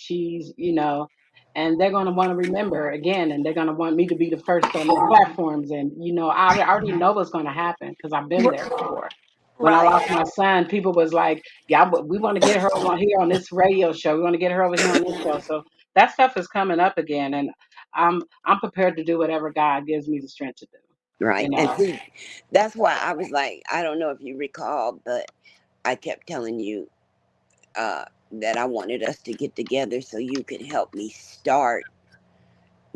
and they're going to want to remember again, and they're going to want me to be the first on their platforms. And, I already know what's going to happen because I've been there before. When I right, lost my son, people was like, "Yeah, but we want to get her over here on this radio show. We want to get her over here on this show." So that stuff is coming up again, and I'm prepared to do whatever God gives me the strength to do. You right. And know, see, that's why I was like, I don't know if you recall, but I kept telling you that I wanted us to get together so you could help me start.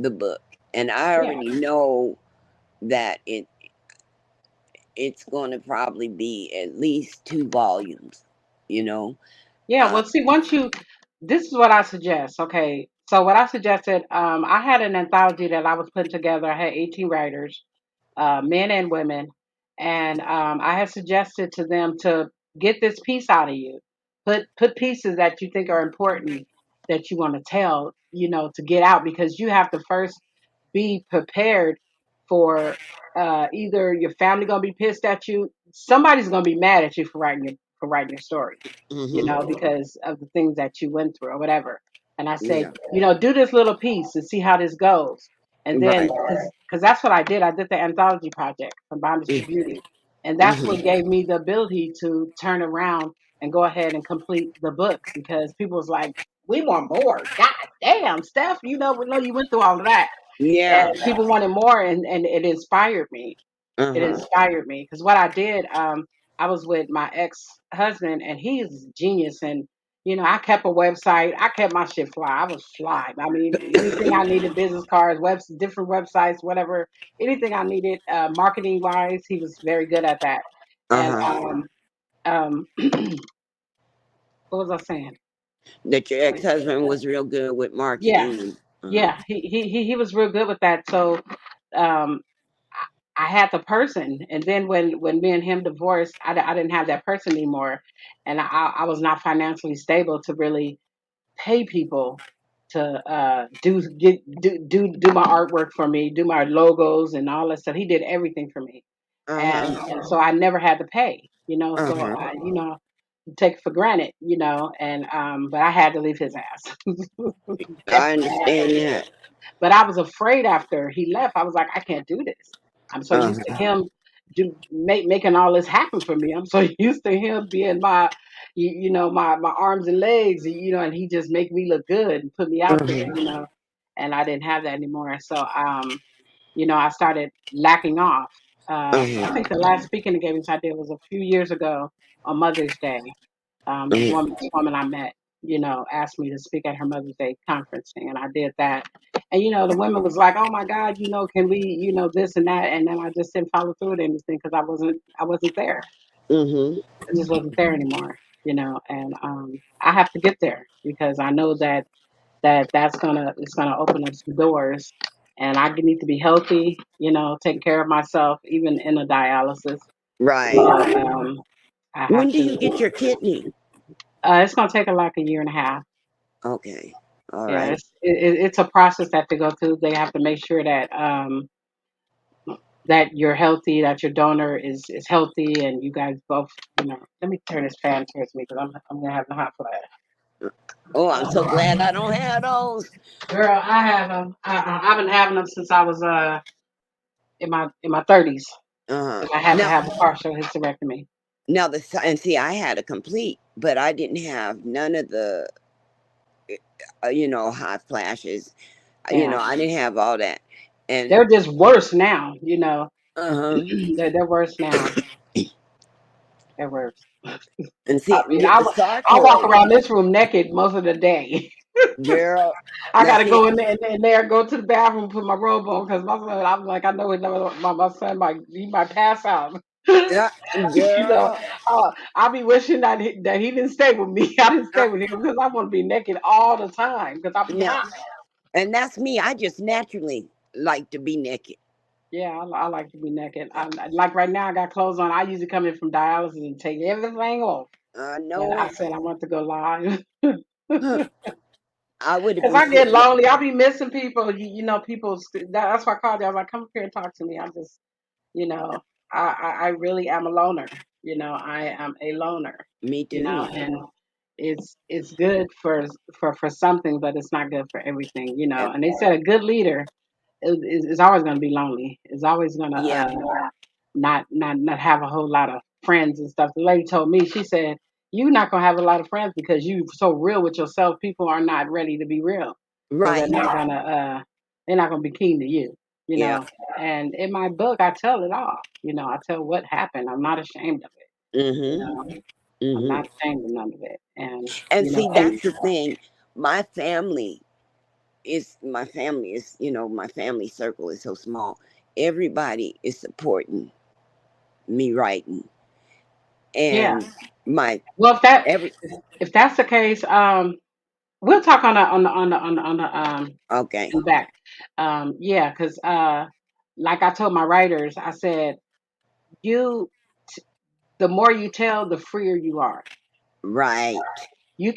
the book, and I Yeah. already know that it's going to probably be at least 2 volumes. You know. Yeah, Uh, well, see, this is what I suggest. Okay, so what I suggested, I had an anthology that I was putting together. I had 18 writers, men and women, and I had suggested to them to get this piece out of you, put pieces that you think are important that you want to tell, to get out because you have to first be prepared for either your family gonna be pissed at you, somebody's gonna be mad at you for writing your story, mhm. because of the things that you went through or whatever. And I said, Yeah. do this little piece and see how this goes. And then, Right. because that's what I did. I did the anthology project from Bondage to Beauty. And that's what Mhm. gave me the ability to turn around and go ahead and complete the book because people was like, we want more. God damn, Steph, we know you went through all of that. And Yeah. people wanted more, and it inspired me. Uh It huh. inspired me because what I did, I was with my ex husband, and he's a genius. And I kept a website. I kept my shit fly. I was fly. I mean, anything I needed, business cards, different websites, whatever, anything I needed, marketing wise, he was very good at that. Uh And huh. what was I saying? That your ex husband was real good with Yeah, marketing. yeah, he was real good with that. So um, I had the person, and then when me and him divorced, I didn't have that person anymore, and I was not financially stable to really pay people to do my artwork for me, do my logos and all that stuff. He did everything for me, Uh and huh. so I never had to pay, Uh So huh. I, take it for granted, and but I had to leave his ass. I understand that. But I was afraid after he left. I was like, I can't do this. I'm so Uh used to huh. him making all this happen for me. I'm so used to him being my arms and legs, and he just make me look good and put me Uh out there, huh. and I didn't have that anymore. So I started lacking off. Uh I huh. think the last speaking engagement I did was a few years ago on Mother's Day. This woman I met, asked me to speak at her Mother's Day conferencing, and I did that. And the women was like, "Oh my God, can we, this and that?" And then I just didn't follow through with anything because I wasn't there. Mhm. I just wasn't there anymore, And I have to get there because I know that's gonna open up some doors, and I need to be healthy, taking care of myself, even in a dialysis. So Right. I have When do you get to. your kidney? It's gonna take like a year and a half. Okay. All Yeah, right. it's a process that they go through. They have to make sure that you're healthy, that your donor is healthy, and you guys both. Let me turn this fan towards me because I'm gonna have the hot flash. Oh, I'm so glad I don't have those. Girl, I have them. I've been having them since I was in my 30s. Uh huh. And I had to Now, have a partial hysterectomy. and see, I had a complete, but I didn't have none of the, hot flashes. Yeah, I didn't have all that, and they're just worse now. uh huh. They're worse now. They're worse. And I see, mean, with the I walk sarcoid, around this room naked most of the day. girl. I Now gotta see, go in there, go to the bathroom, put my robe on because my son. I'm like, I know my son he might pass out. yeah, girl. I'll be wishing that he didn't stay with me. I didn't Uh, stay with him because I want to be naked all the time because I'll be now, hot. and that's me. I just naturally like to be naked. Yeah, I like to be naked. Like right now, I got clothes on. I usually come in from dialysis and take everything off. I But know I it. said I want to go live. I would Cause be I get sitting. lonely. I'll be missing people. People. That's why I called you. I was like, come up here and talk to me. I'm just, you know, I really am a loner. I am a loner. Me too. And it's good for something, but it's not good for everything. Uh, And they said a good leader is always going to be lonely. Is always going to Yeah. not have a whole lot of friends and stuff. The lady told me, she said, you're not gonna have a lot of friends because you so real with yourself. People are not ready to be real, so they're Right. not gonna be keen to you. You Yeah. know. And in my book, I tell it all. I tell what happened. I'm not ashamed of it. You Mhm. know, I'm Mhm. not ashamed of none of it. And And you know, see, that's the thing. My family. it's my family is, my family circle is so small. Everybody is supporting me writing, Yeah. and my Well, every if that's the case, we'll talk on okay, in the back. Yeah, because like I told my writers, I said you the more you tell, the freer you are. right, You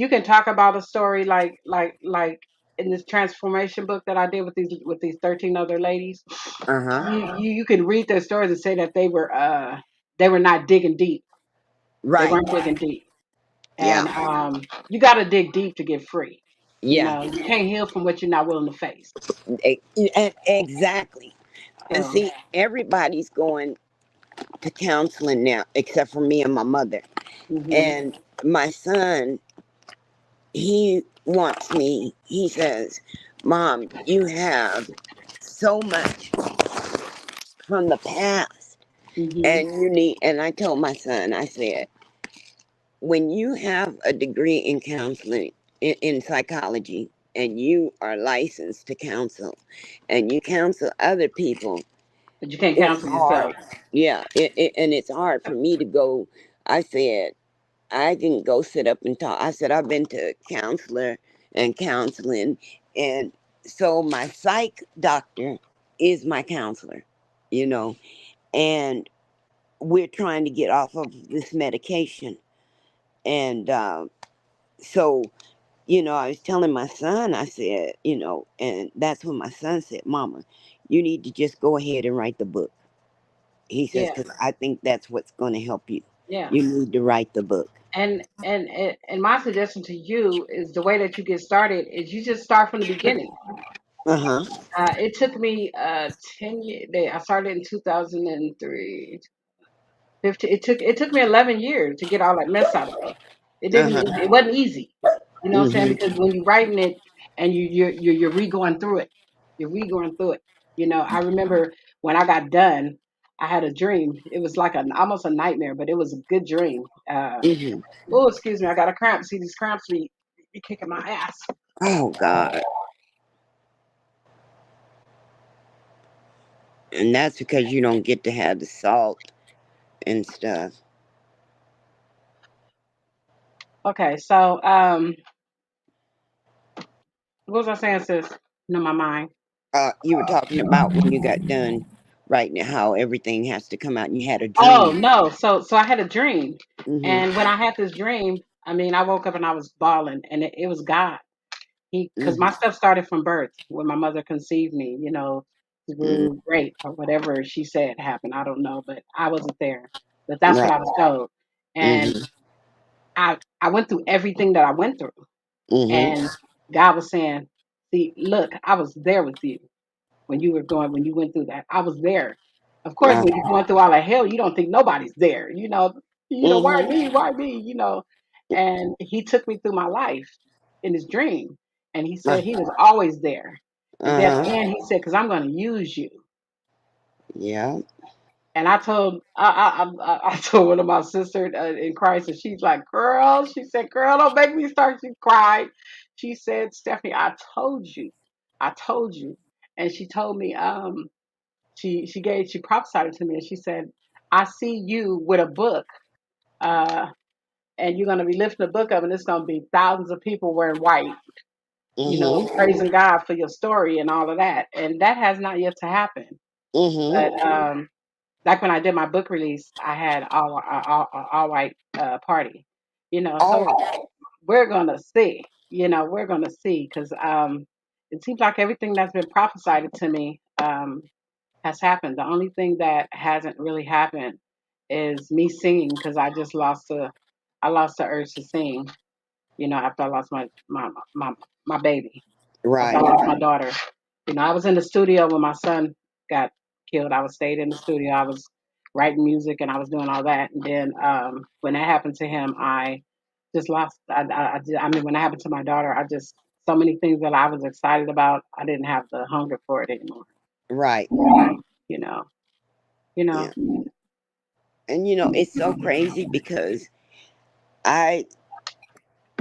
can talk about a story like in this transformation book that I did with these 13 other ladies. uh-huh, You can read their stories and say that they were not digging deep. They right, weren't digging deep. yeah, And you got to dig deep to get free. You yeah, know, you can't heal from what you're not willing to face. exactly. And So, see, everybody's going to counseling now, except for me and my mother. hmm And my son, he wants me. He says, "Mom, you have so much from the past, hmm and you need." And I told my son, I said, when you have a degree in counseling, in psychology, and you are licensed to counsel, and you counsel other people, but you can't it's counsel yourself. hard. Yeah, and it's hard for me to go. I said, I didn't go sit up and talk. I said, I've been to counselor and counseling. And so my psych doctor is my counselor, you know, and we're trying to get off of this medication. And so, I was telling my son, I said, and that's when my son said, Mama, you need to just go ahead and write the book. He says, Yeah, because I think that's what's going to help you. yeah. You need to write the book. And my suggestion to you is the way that you get started is you just start from the beginning. Uh huh. It took me 10 years. I started in 2003. 15, it took me 11 years to get all that mess out of me. Uh huh. It wasn't easy. You know what I'm saying? Mm Because when you're writing it and you're re-going through it, you're re-going through it. You know, I remember when I got done, I had a dream. It was like almost a nightmare, but it was a good dream. hmm. Mm hmm. Oh, excuse me, I got a cramp. See, these cramps be kicking my ass. Oh, God. And that's because you don't get to have the salt and stuff. Okay, so what was I saying, sis? No, my mind. You were talking about when you got done writing it, how everything has to come out, and you had a Oh dream. no, so I had a dream, Mm and when I had this dream, I mean, I woke up and I was bawling, and it was God. hmm. Because my stuff started from birth when my mother conceived me, you know, Mm through rape or whatever she said happened. I don't know, but I wasn't there. But hmm. that's what Right. I was told. And Mm I went through everything that I went through. hmm. And God was saying, see, look, I was there with you when you went through that. I was there. Of course, Mm when you're going through all that hell, you don't think nobody's there. Why hmm. me? Why me? And he took me through my life in his dream. And he Uh said he was always there. And then at the huh. end, he said, because I'm going to use you. Yeah. And I told one of my sisters in Christ, and she's like, "Girl," she said, "Girl, don't make me start." She cried. She said, "Stephanie, I told you." And she told me, she prophesied it to me, and she said, "I see you with a book, uh, and you're gonna be lifting the book up, and it's gonna be thousands of people wearing white, Mm praising God for your story and all of that." And that has not yet to happen, hmm. Mm but hmm. like when I did my book release, I had all white party, So Oh, we're gonna see, we're gonna see because it seems like everything that's been prophesied to me has happened. The only thing that hasn't really happened is me singing because I lost the urge to sing. After I lost my baby, after I right. lost my daughter. I was in the studio when my son got killed. I was stayed in the studio. I was writing music and I was doing all that. And then when that happened to him, I just lost. I mean, when that happened to my daughter, I just so many things that I was excited about. I didn't have the hunger for it anymore. Right. You know. You know. Yeah. And it's so crazy because I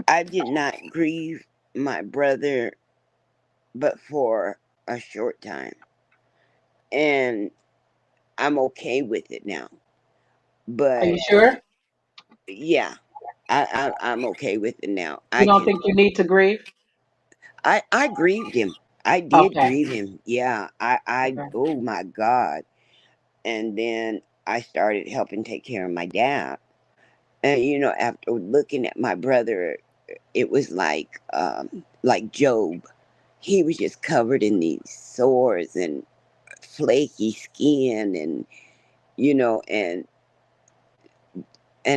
I did not grieve my brother but for a short time, and I'm okay with it now. Are you But sure? yeah, I'm okay with it now. You I don't can. think you need to grieve? I grieved him. I did Okay. grieve him. Yeah. I Okay. oh my God. And then I started helping take care of my dad. And after looking at my brother, it was like Job. He was just covered in these sores and flaky skin, and you know and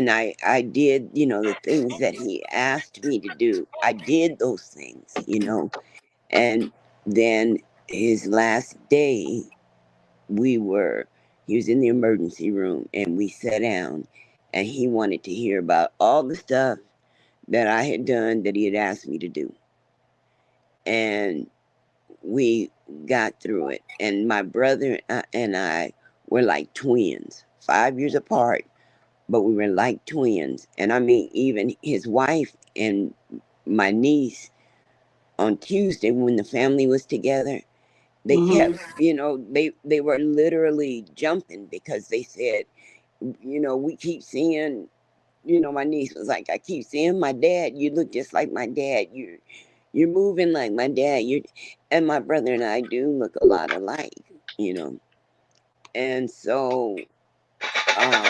I did the things that he asked me to do. I did those things. And then his last day, we were he was in the emergency room, and we sat down, and he wanted to hear about all the stuff that I had done that he had asked me to do. And we got through it. And my brother and I were like twins, 5 years apart, but we were like twins. And I mean, even his wife and my niece, on Tuesday when the family was together, they kept, Mhm. they were literally jumping because they said, we keep seeing, my niece was like, I keep seeing my dad. You look just like my dad. You're moving like my dad. And my brother and I do look a lot alike. And so, um,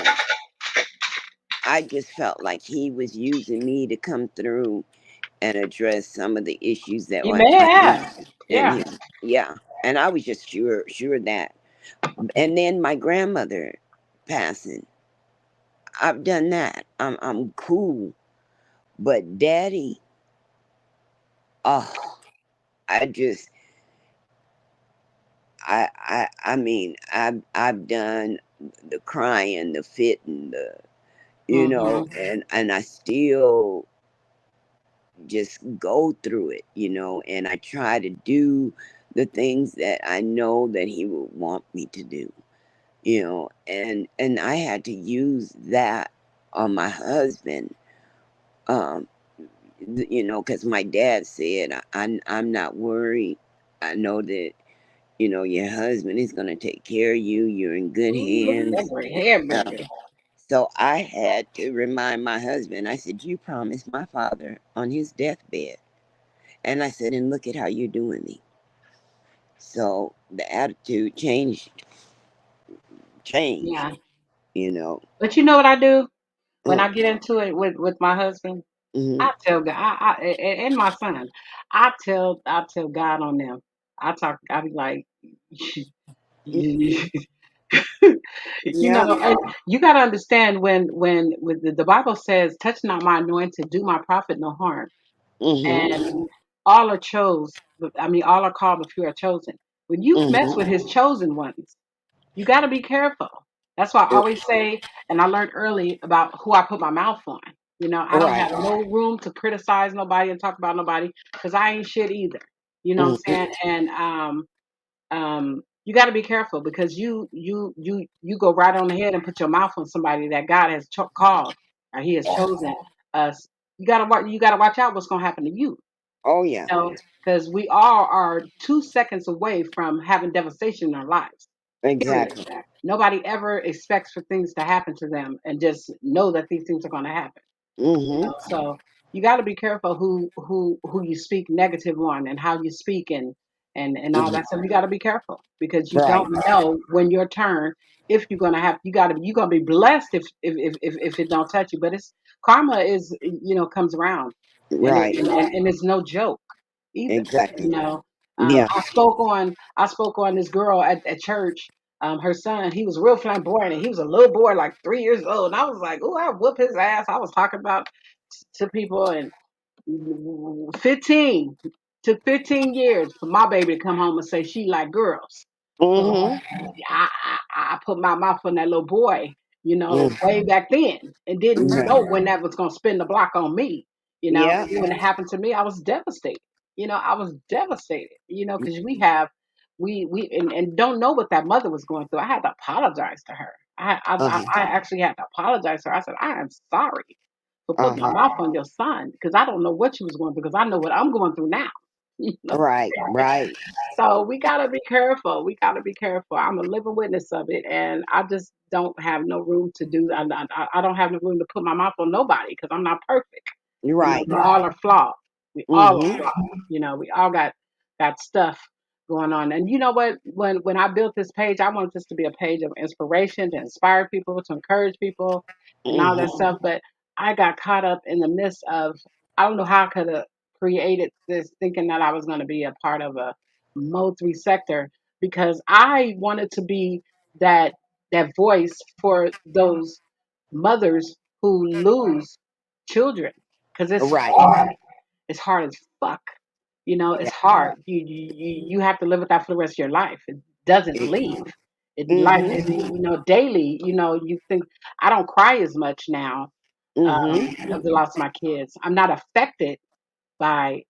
I just felt like he was using me to come through and address some of the issues that You were may happening have. in Yeah. his. Yeah. And I was just sure that. And then my grandmother passing, I've done that. I'm cool. But daddy, oh, I just I mean, I've done the crying, the fitting, Mhm. and I still just go through it, and I try to do the things that I know that he would want me to do, and I had to use that on my husband, um, because my dad said, I'm not worried. I know that your husband is going to take care of you. You're in good Ooh, look at hands. that gray hair, Uh, baby. so I had to remind my husband. I said, you promised my father on his deathbed. And I said, and look at how you're doing me. So the attitude changed, Yeah. you know. But you know what I do when Uh, I get into it with my husband? mm-hmm, I tell God, and my son, I tell God on them. I be like, mm-hmm, you yeah, know, and you got to understand when with the Bible says, "Touch not my anointed, do my prophet no harm," mm-hmm, and all are chose. I mean, all are called, but few are chosen. When you mess with mm-hmm. His chosen ones, you got to be careful. That's why I always say, and I learned early about who I put my mouth on. I don't Right. have no room to criticize nobody and talk about nobody because I ain't shit either. You know what I'm Mm-hmm, saying? And you got to be careful because you go right on ahead and put your mouth on somebody that God has called or He has chosen us. You gotta watch out what's gonna happen to you. oh yeah, Because we all are 2 seconds away from having devastation in our lives. Period. exactly. Nobody ever expects for things to happen to them and just know that these things are going to happen. Mm-hmm, So you got to be careful who you speak negative on and how you speak and all mm-hmm. that stuff. You got to be careful because you Right. don't know when your turn. If you're gonna have, you're gonna be blessed if it don't touch you. But it's karma is comes around and it, Right. and it's no joke either. You Exactly. know, Yeah. I spoke on this girl at church. Her son, he was real flamboyant, and he was a little boy, like 3 years old. And I was like, "Oh, I whoop his ass." I was talking about to people, and 15 took 15 years for my baby to come home and say she like girls. So Mm-hmm. I put my mouth on that little boy, way Mm-hmm. back then, and didn't know Right. when that was gonna spin the block on me. Yeah. When it happened to me, I was devastated. I was devastated. Because we and don't know what that mother was going through. I had to apologize to her. Uh-huh. I actually had to apologize to her. I said, I am sorry for putting my Uh-huh. mouth on your son because I don't know what you was going through because I know what I'm going through now. You know? Right. Right. So we gotta be careful. We gotta be careful. I'm a living witness of it, and I just don't have no room to do. I don't have no room to put my mouth on nobody because I'm not perfect. You know, Right. we all are flawed. We all are Mhm. flawed. You know, we all got stuff going on. And you know what? When I built this page, I wanted this to be a page of inspiration to inspire people, to encourage people, and all that Mhm. stuff. But I got caught up in the midst of I don't know how I could have created this thinking that I was going to be a part of a Mo3 sector because I wanted to be that that voice for those mothers who lose children because it's Right. hard. It's hard as fuck. You know, it's Yeah. hard. You have to live with that for the rest of your life. It doesn't leave. It life Mhm. is daily. You know, you think I don't cry as much now Mhm. of the loss of my kids. I'm not affected by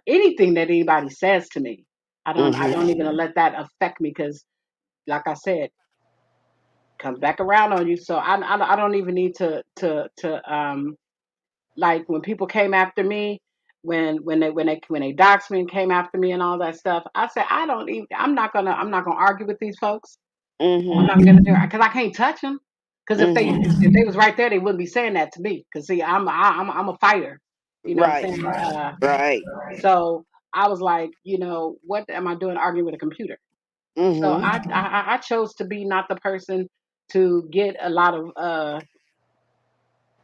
anything that anybody says to me. I Mhm. don't even let that affect me because, like I said, comes back around on you. So I don't even need to like when people came after me, when they doxed me and came after me and all that stuff. I said I don't even. I'm not gonna argue with these folks. I'm Mhm. not gonna do it because I can't touch them. Because if Mhm. they was right there, they wouldn't be saying that to me. Because see, I'm a fighter. You know what I'm Right. saying? Right. So I was like, what am I doing arguing with a computer? So Mhm. I chose to be not the person to get a lot of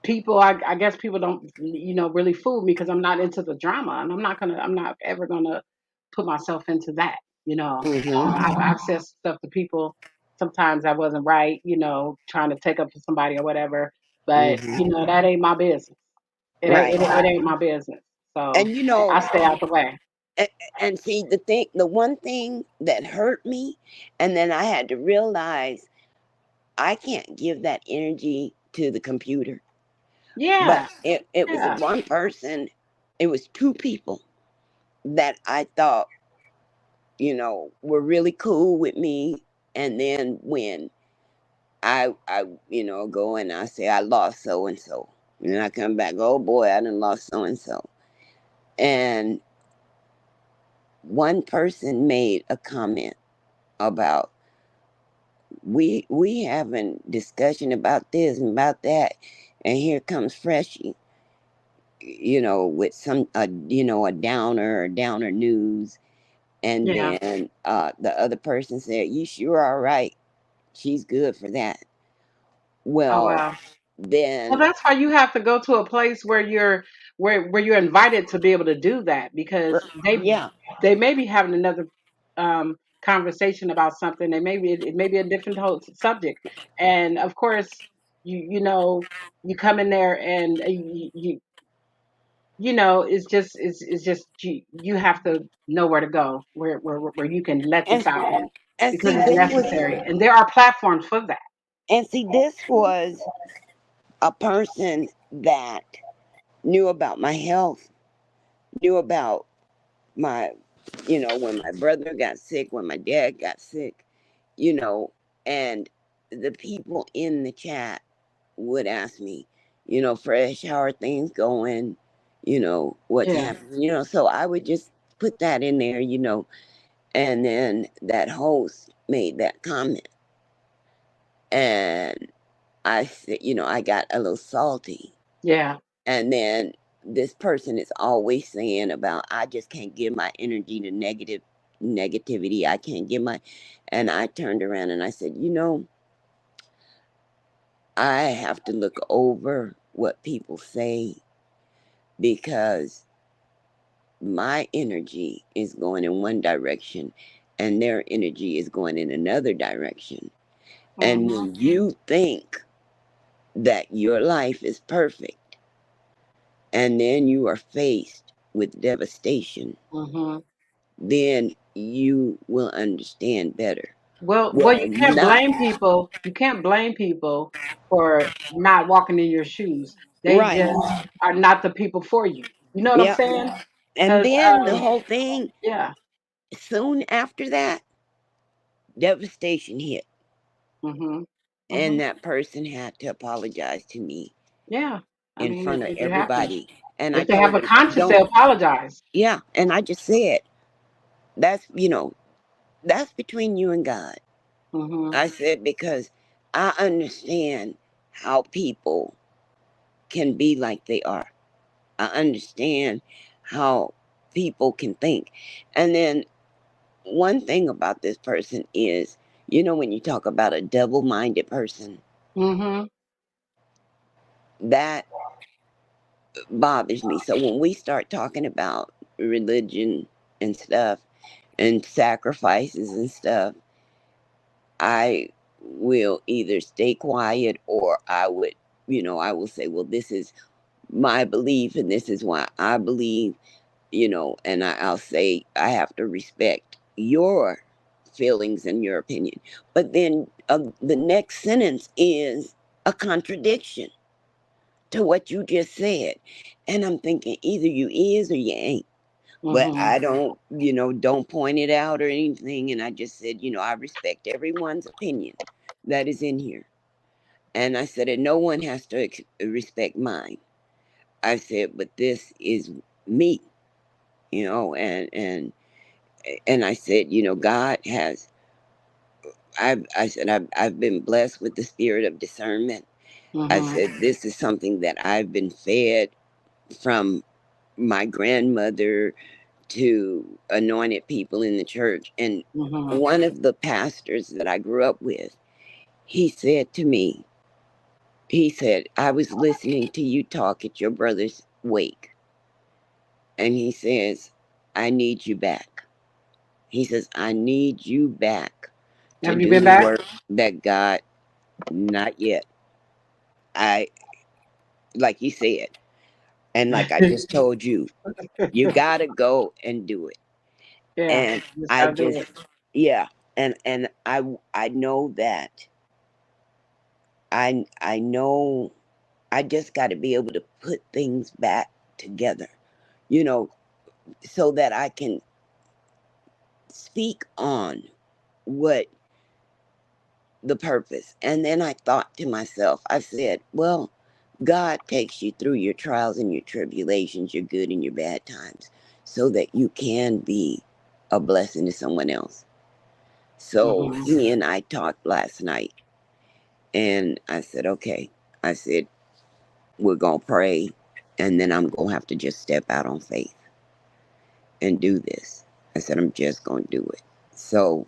people. I guess people don't really fool me because I'm not into the drama, and I'm not ever gonna put myself into that. You know, Mhm. I've said stuff to people. Sometimes I wasn't right, trying to take up for somebody or whatever. But Mhm. that ain't my business. Right. It ain't my business. So And I stay out the way. and, and see the one thing that hurt me, and then I had to realize I can't give that energy to the computer. But Yeah, it was yeah, one person, it was two people that I thought, were really cool with me. And then when I go and I say I lost so and so, and I come back, oh boy, I done lost so and so. And one person made a comment about we having discussion about this and about that, and here comes Freshie, with some a downer news. And yeah. then the other person said, you sure are right, she's good for that. Oh Well, wow. Well, then that's why you have to go to a place where you're invited to be able to do that because yeah. they may be having another conversation about something. They may be it may be a different whole subject, and of course you come in there and it's just you have to know where to go where you can let and this out and because see it's this was necessary, and there are platforms for that. and see this was a person that knew about my health, knew about my, when my brother got sick, when my dad got sick, you know, and the people in the chat would ask me, Fresh, how are things going? What's Yeah, happening? So I would just put that in there, and then that host made that comment, and I said, I got a little salty. yeah, And then this person is always saying about I just can't give my energy to negativity. I can't give my and I turned around and I said, I have to look over what people say because my energy is going in one direction and their energy is going in another direction. And hmm when you think that your life is perfect and then you are faced with devastation, hmm then you will understand better. well, Well, you can't not blame people. You can't blame people for not walking in your shoes. They right. just are not the people for you. You know what I'm Yeah. saying? And Because then the whole thing, yeah, soon after that, devastation hit. hmm And hmm that person had to apologize to me yeah. I in mean, front of it happens. everybody. And I If they have told a him, conscience, they don't, apologize. yeah. And I just said, that's, that's between you and God. Mhm. I said, because I understand how people can be like they are. I understand how people can think. And then one thing about this person is, when you talk about a double minded person, Mhm. that bothers me. So when we start talking about religion and stuff and sacrifices and stuff, I will either stay quiet, or I will say, well, this is my belief and this is why I believe, and I'll say I have to respect your feelings and your opinion. But then the next sentence is a contradiction to what you just said. And I'm thinking, either you is or you ain't. But Mhm. I don't point it out or anything. And I just said, I respect everyone's opinion that is in here. And I said, and no one has to respect mine. I said, but this is me, and I said, God has, I said, I've been blessed with the spirit of discernment. I Mhm. said, this is something that I've been fed from my grandmother to anointed people in the church. And Mhm. one of the pastors that I grew up with, he said to me, he said, I was listening to you talk at your brother's wake. And he says, I need you back. He says, I need you back to Have you do been the back? work that God, not yet. I, like you said, and like I just told you, you got to go and do it. Yeah, And you just I gotta do just, it. yeah. And I know that I know I just got to be able to put things back together, you know, so that I can speak on what the purpose. And then I thought to myself, I said, well, God takes you through your trials and your tribulations, your good and your bad times, so that you can be a blessing to someone else. So Mhm. he and I talked last night, and I said, okay. I said, we're going to pray, and then I'm going to have to just step out on faith and do this. I said, I'm just going to do it. So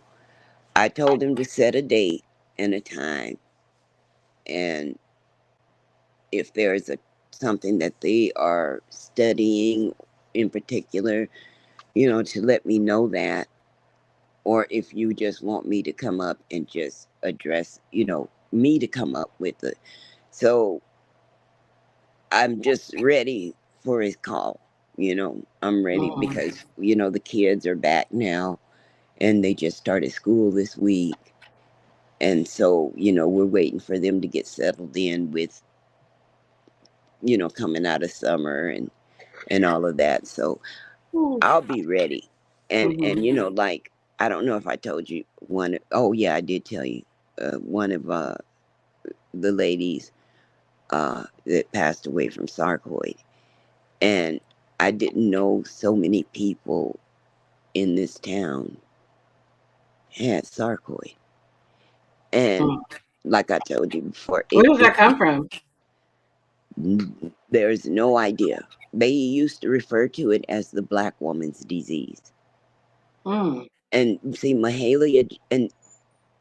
I told him to set a date and a time, and if there's something that they are studying in particular, to let me know that, or if you just want me to come up and just address, me to come up with it. So I'm just ready for his call. I'm ready Mhm. because, the kids are back now and they just started school this week. And so, we're waiting for them to get settled in with, coming out of summer and all of that. So Ooh. I'll be ready. And Mhm. like, I don't know if I told you one. Oh yeah, I did tell you. One of the ladies that passed away from sarcoid, and I didn't know so many people in this town had sarcoid. And Mm. like I told you before, Where does that come from? there's no idea. They used to refer to it as the black woman's disease. Mm. And see, Mahalia, and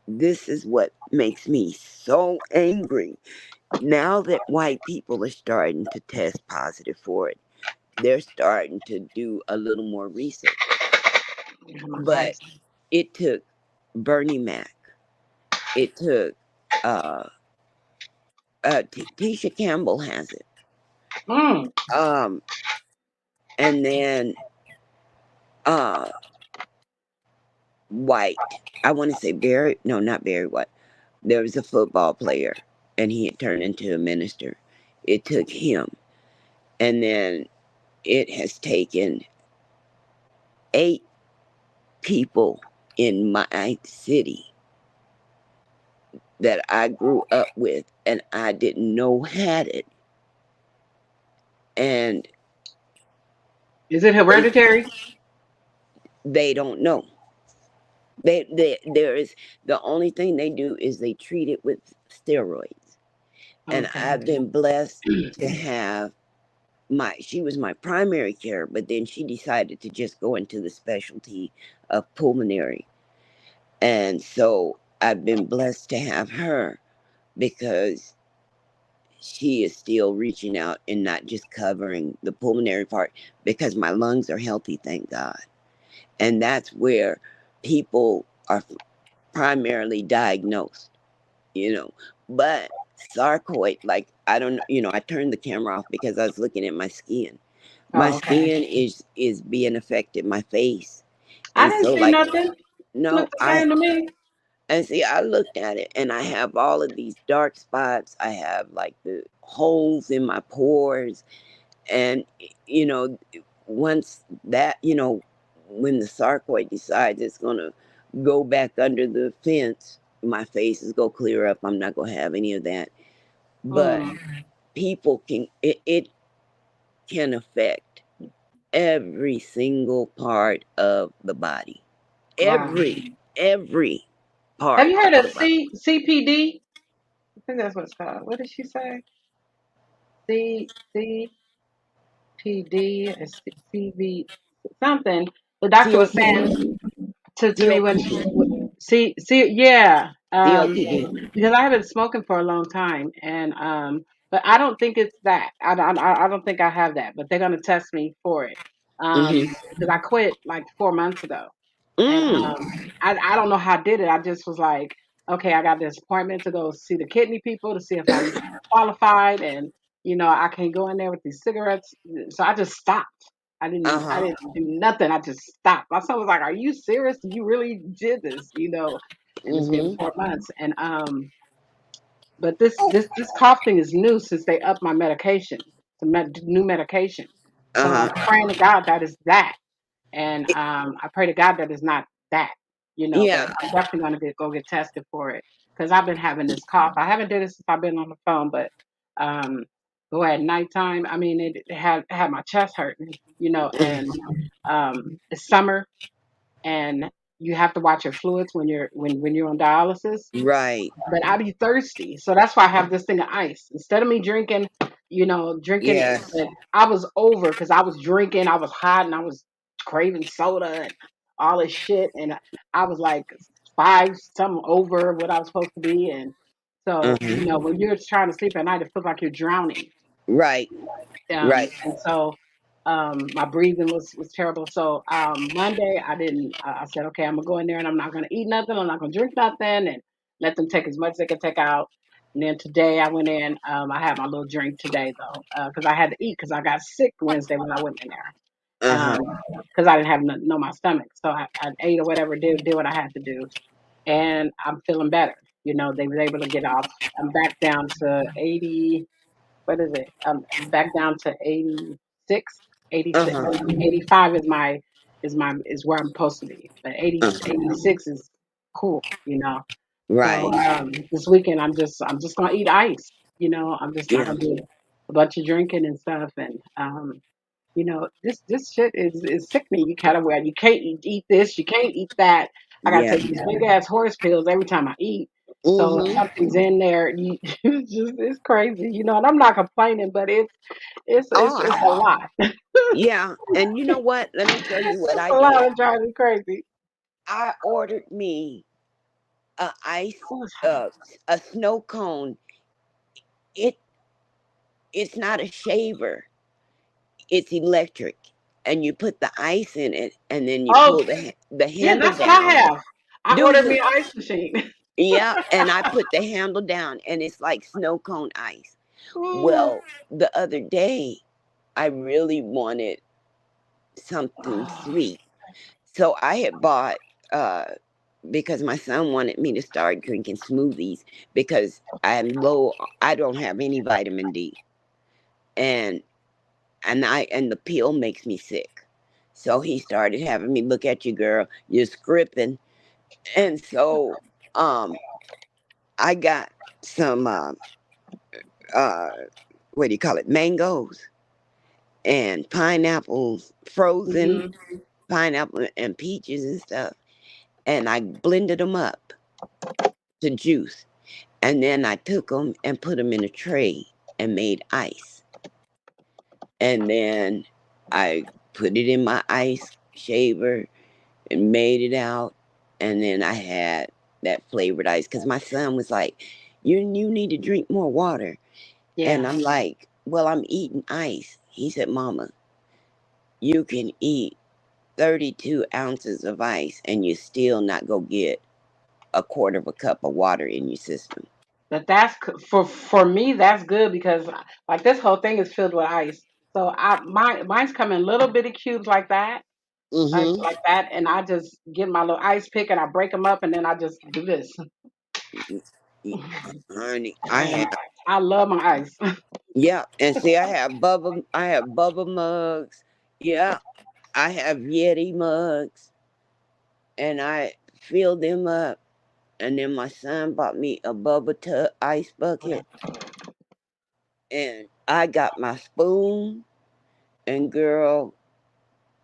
this is what makes me so angry. Now that white people are starting to test positive for it, they're starting to do a little more research. Yeah, my But glasses. it took Bernie Mac, it took uh, Tisha Campbell has it, Mm. um, and then uh, White. I want to say Barry. No, not Barry White. There was a football player, and he had turned into a minister. It took him, and then it has taken 8 people in my city that I grew up with and I didn't know had it. And Is it They hereditary? they don't know. There is the only thing they do is they treat it with steroids. And Okay. I've been blessed to have she was my primary care, but then she decided to just go into the specialty of pulmonary. And so I've been blessed to have her because she is still reaching out and not just covering the pulmonary part because my lungs are healthy, thank God. And that's where people are primarily diagnosed, you know. But sarcoid, like, I don't, I turned the camera off because I was looking at my skin. My Oh, okay. skin is being affected, my face. I And didn't so, see like, nothing. no, Looked the same to me. and see, I looked at it and I have all of these dark spots. I have like the holes in my pores. And, you know, once that, when the sarcoid decides it's going to go back under the fence, my face is going to clear up. I'm not going to have any of that. But Mm, people it can affect every single part of the body. wow. Every Have part you heard of of the body. CPD? I think that's what it's called. What did she say? CPD or CV something. The doctor was COPD, saying to me when COPD, she see yeah COPD. because I haven't spoken for a long time and but I don't think it's that I don't think I have that but they're gonna test me for it Mm-hmm. because I quit like 4 months ago and Mm. I don't know how I did it. I just was like, okay, I got this appointment to go see the kidney people to see if I'm qualified, and I can't go in there with these cigarettes. So I just stopped. I Uh-huh. didn't do nothing. I just stopped. My son was like, "Are you serious? You really did this?" And it's been Mm-hmm. 4 months. And but this cough thing is new since they upped my medication, new medication. So I'm Uh-huh. praying to God that is that. And I pray to God that it's not that, but Yeah. I'm definitely gonna go get tested for it because I've been having this cough. I haven't did it since I've been on the phone, but um, go at nighttime. I mean, it had my chest hurting, and it's summer and you have to watch your fluids when you're on dialysis, Right. but I be thirsty. So that's why I have this thing of ice. Instead of me drinking, drinking it, Yes. but I was over because I was drinking, I was hot and I was craving soda and all this shit. And I was like five, something over what I was supposed to be. And so, Uh-huh. when you're trying to sleep at night, it feels like you're drowning. Right. Right. And so my breathing was terrible. So Monday I didn't. I said, okay, I'm gonna go in there and I'm not gonna eat nothing. I'm not gonna drink nothing, and let them take as much as they can take out. And then today I went in. I had my little drink today though, because I had to eat because I got sick Wednesday when I went in there. Uh-huh. Because I didn't have nothing on my stomach, so I ate or whatever, did what I had to do, and I'm feeling better. They were able to get off. I'm back down to 80, what is it? Back down to 86, 86, Uh-huh. 85 is where I'm supposed to be. But 80, Uh-huh. 86 is cool, So Right. this weekend I'm just gonna eat ice. I'm just not Yeah. gonna do a bunch of drinking and stuff. And this shit is sickening. You kind of where you can't eat this, you can't eat that. I gotta Yeah. take these big ass horse pills every time I eat. So if Mm-hmm. something's in there, it's crazy, And I'm not complaining, but it's a Oh, lot. yeah. And you know what? Let me tell you what It's I a lot. did. It drives me crazy. I ordered me a ice, Oh, it's hot. uh, a snow cone. It it's not a shaver. It's electric, and you put the ice in it, and then you Oh, pull the yeah, handle that's what I down. have. I Do ordered me you? an ice machine. Yeah, and I put the handle down, and it's like snow cone ice. Ooh. Well, the other day, I really wanted something Oh, sweet, so I had bought. Uh, because my son wanted me to start drinking smoothies because I'm low. I don't have any vitamin D, and and the pill makes me sick. So he started having me look at you, girl. You're scripting, and so um, I got some uh, what do you call it, mangoes, and pineapples, frozen Mhm. pineapple and peaches and stuff. And I blended them up to juice. And then I took them and put them in a tray and made ice. And then I put it in my ice shaver and made it out. And then I had that flavored ice because my son was like, you need to drink more water. And Yeah. I'm like, well, I'm eating ice. He said, Mama, you can eat 32 ounces of ice and you still not go get a quarter of a cup of water in your system. But for me that's good because like this whole thing is filled with ice. So mine's come in little bitty cubes like that, Mm-hmm. like that, and I just get my little ice pick and I break them up and then I just do this. Honey, I And have, I love my ice. yeah, and see, I have bubble mugs. Yeah, I have Yeti mugs, and I fill them up. And then my son bought me a bubble tub ice bucket, and I got my spoon. And girl,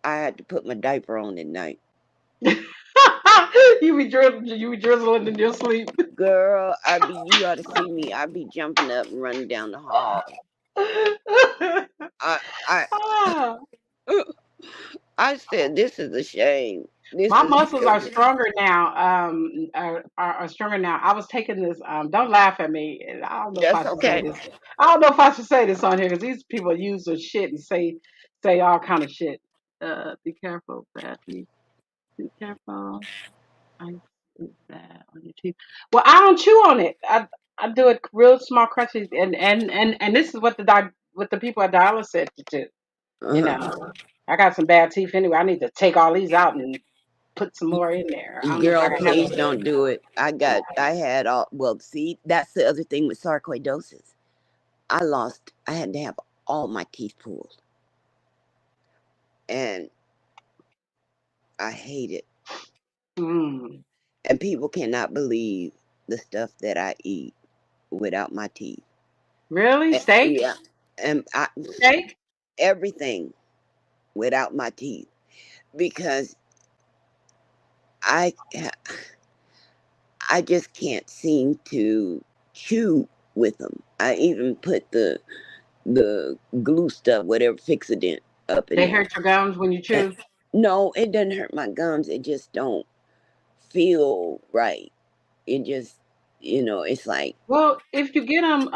I had to put my diaper on at night. You be drizzling in your sleep. Girl, you ought to see me. I be jumping up and running down the hall. I, I, Ah, I said, this is a shame. This my is muscles real. are stronger now. Are stronger now. I was taking this. Don't laugh at me. I don't know if I That's should say okay. this. I don't know if I should say this on here because these people use their shit and say all kind of shit. Be careful, Patty. Be careful. I is that on your teeth. Well, I don't chew on it. I do it real small crunches, and this is what what the people at dialysis said to do. You Uh-huh. know, I got some bad teeth anyway. I need to take all these out and put some more in there. I don't know if I Girl, can handle please don't do it. I had all, well, see, that's the other thing with sarcoidosis. I had to have all my teeth pulled. And I hate it. it. Mm. And people cannot believe the stuff that I eat without my teeth. Really? Steak? Yeah. And Steak? everything without my teeth. Because I, I just can't seem to chew with them. I even put the glue stuff, whatever Fixodent, up in They there. hurt your gums when you And chew? no, it doesn't hurt my gums. It just don't feel right. It just, it's like Well, if you get them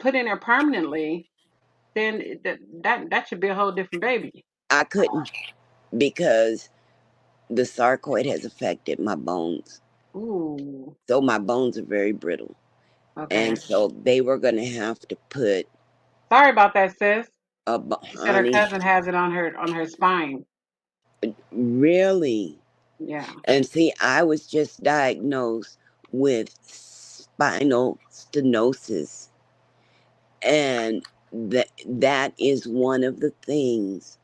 put in there permanently, then that should be a whole different baby. I couldn't because the sarcoid has affected my bones. Ooh. So my bones are very brittle. Okay. And so they were going to have to put Sorry about that, sis. She said her honey, cousin has it on her spine. really. Yeah. And see, I was just diagnosed with spinal stenosis. And that is one of the things.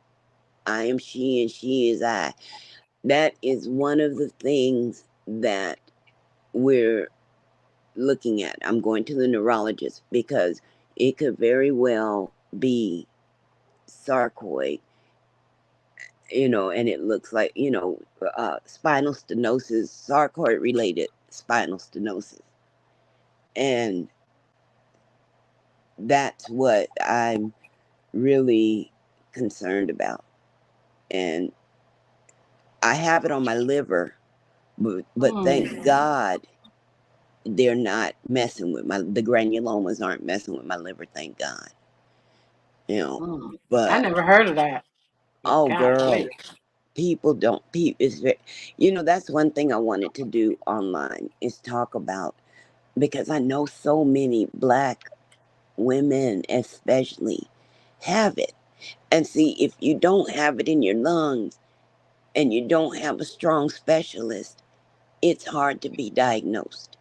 I am she and she is I. That is one of the things that we're looking at. I'm going to the neurologist because it could very well be sarcoid, and it looks like, spinal stenosis, sarcoid related spinal stenosis. And that's what I'm really concerned about. And I have it on my liver, but thank Mm, God they're not messing with the granulomas aren't messing with my liver, thank God. You know, mm. I but never heard of that. oh God, girl, wait. people don't it's very, that's one thing I wanted to do online is talk about, because I know so many black women especially have it. And see, if you don't have it in your lungs and you don't have a strong specialist, it's hard to be diagnosed.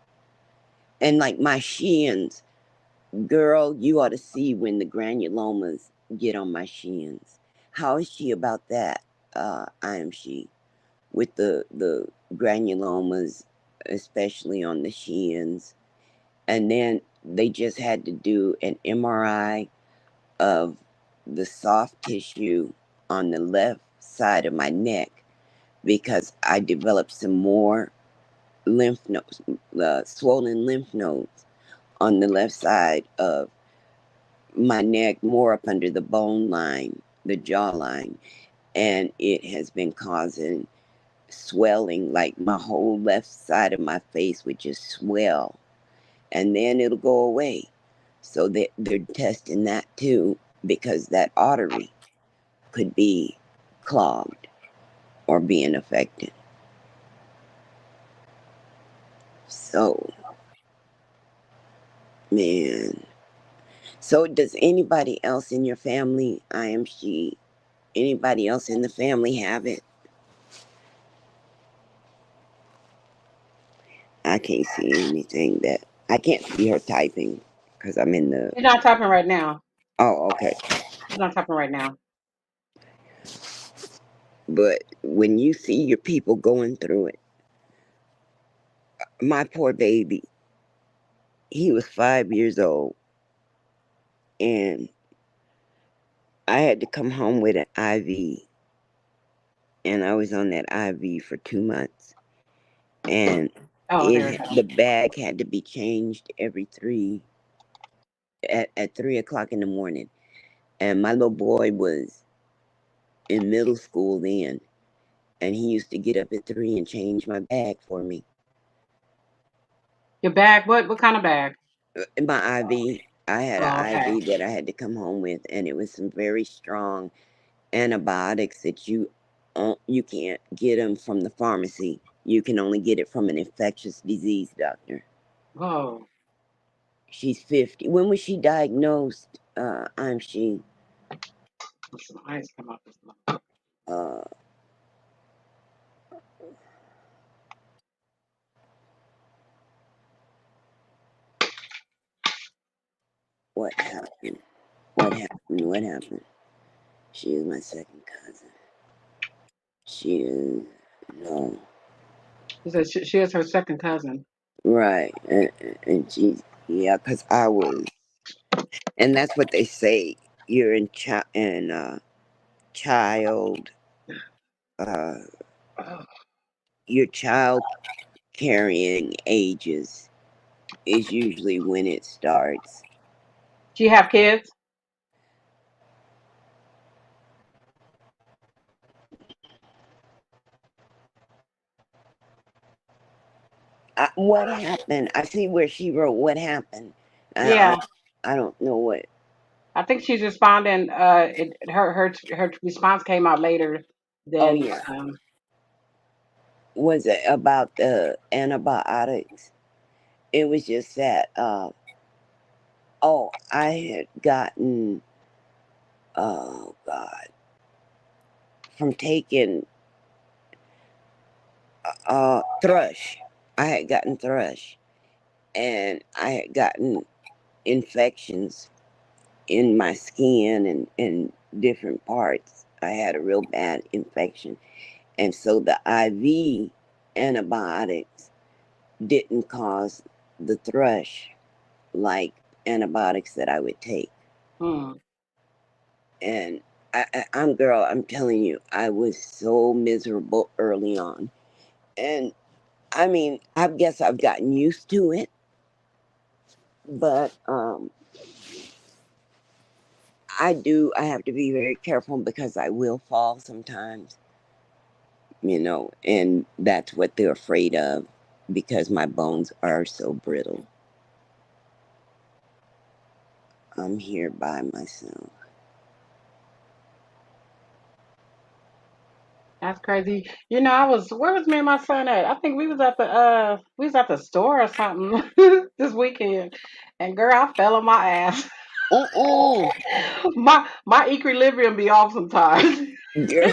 And like my shins, girl, you ought to see when the granulomas get on my shins. How is she about that? I am she with the granulomas, especially on the shins. And then they just had to do an MRI of the soft tissue on the left side of my neck because I developed some more lymph nodes, swollen lymph nodes on the left side of my neck, more up under the bone line, the jawline, and it has been causing swelling. Like my whole left side of my face would just swell, and then it'll go away. So they're testing that too because that artery could be clogged or being affected. So, man. So, does anybody else in your family, I am she, anybody else in the family have it? I can't see anything that I can't see her typing because I'm in the. She's not typing right now. Oh, okay. She's not typing right now. But when you see your people going through it, my poor baby, he was 5 years old, and I had to come home with an IV, and I was on that IV for 2 months, and Oh, there we the bag had to be changed every three at 3 o'clock in the morning, and my little boy was in middle school then, and he used to get up at 3 and change my bag for me. Your bag? What kind of bag? My IV, I had an Oh, okay. IV that I had to come home with, and it was some very strong antibiotics that you can't get them from the pharmacy. You can only get it from an infectious disease doctor. Whoa. She's 50. When was she diagnosed? I'm she. Some ice come up. Uh, what happened? What happened? What happened? She is my second cousin. She is no. She said she is her second cousin. Right, and she's yeah, cause I was, and that's what they say. You're child, uh, Oh. your child carrying ages is usually when it starts. Do you have kids? What happened? I see where she wrote what happened. I, Yeah. I don't know what. I think she's responding. Her response came out later Oh than. yeah, was it about the antibiotics? It was just that. Oh, I had gotten. Oh God, from taking thrush. I had gotten thrush, and I had gotten infections in my skin and different parts. I had a real bad infection. And so the IV antibiotics didn't cause the thrush like antibiotics that I would take. Hmm. And I'm girl, I'm telling you, I was so miserable early on. And I mean, I guess I've gotten used to it, but I have to be very careful because I will fall sometimes, and that's what they're afraid of because my bones are so brittle. I'm here by myself. That's crazy. I was where was me and my son at? I think we was at the store or something this weekend. And girl, I fell on my ass. Mm-mm. My equilibrium be off sometimes. Girl,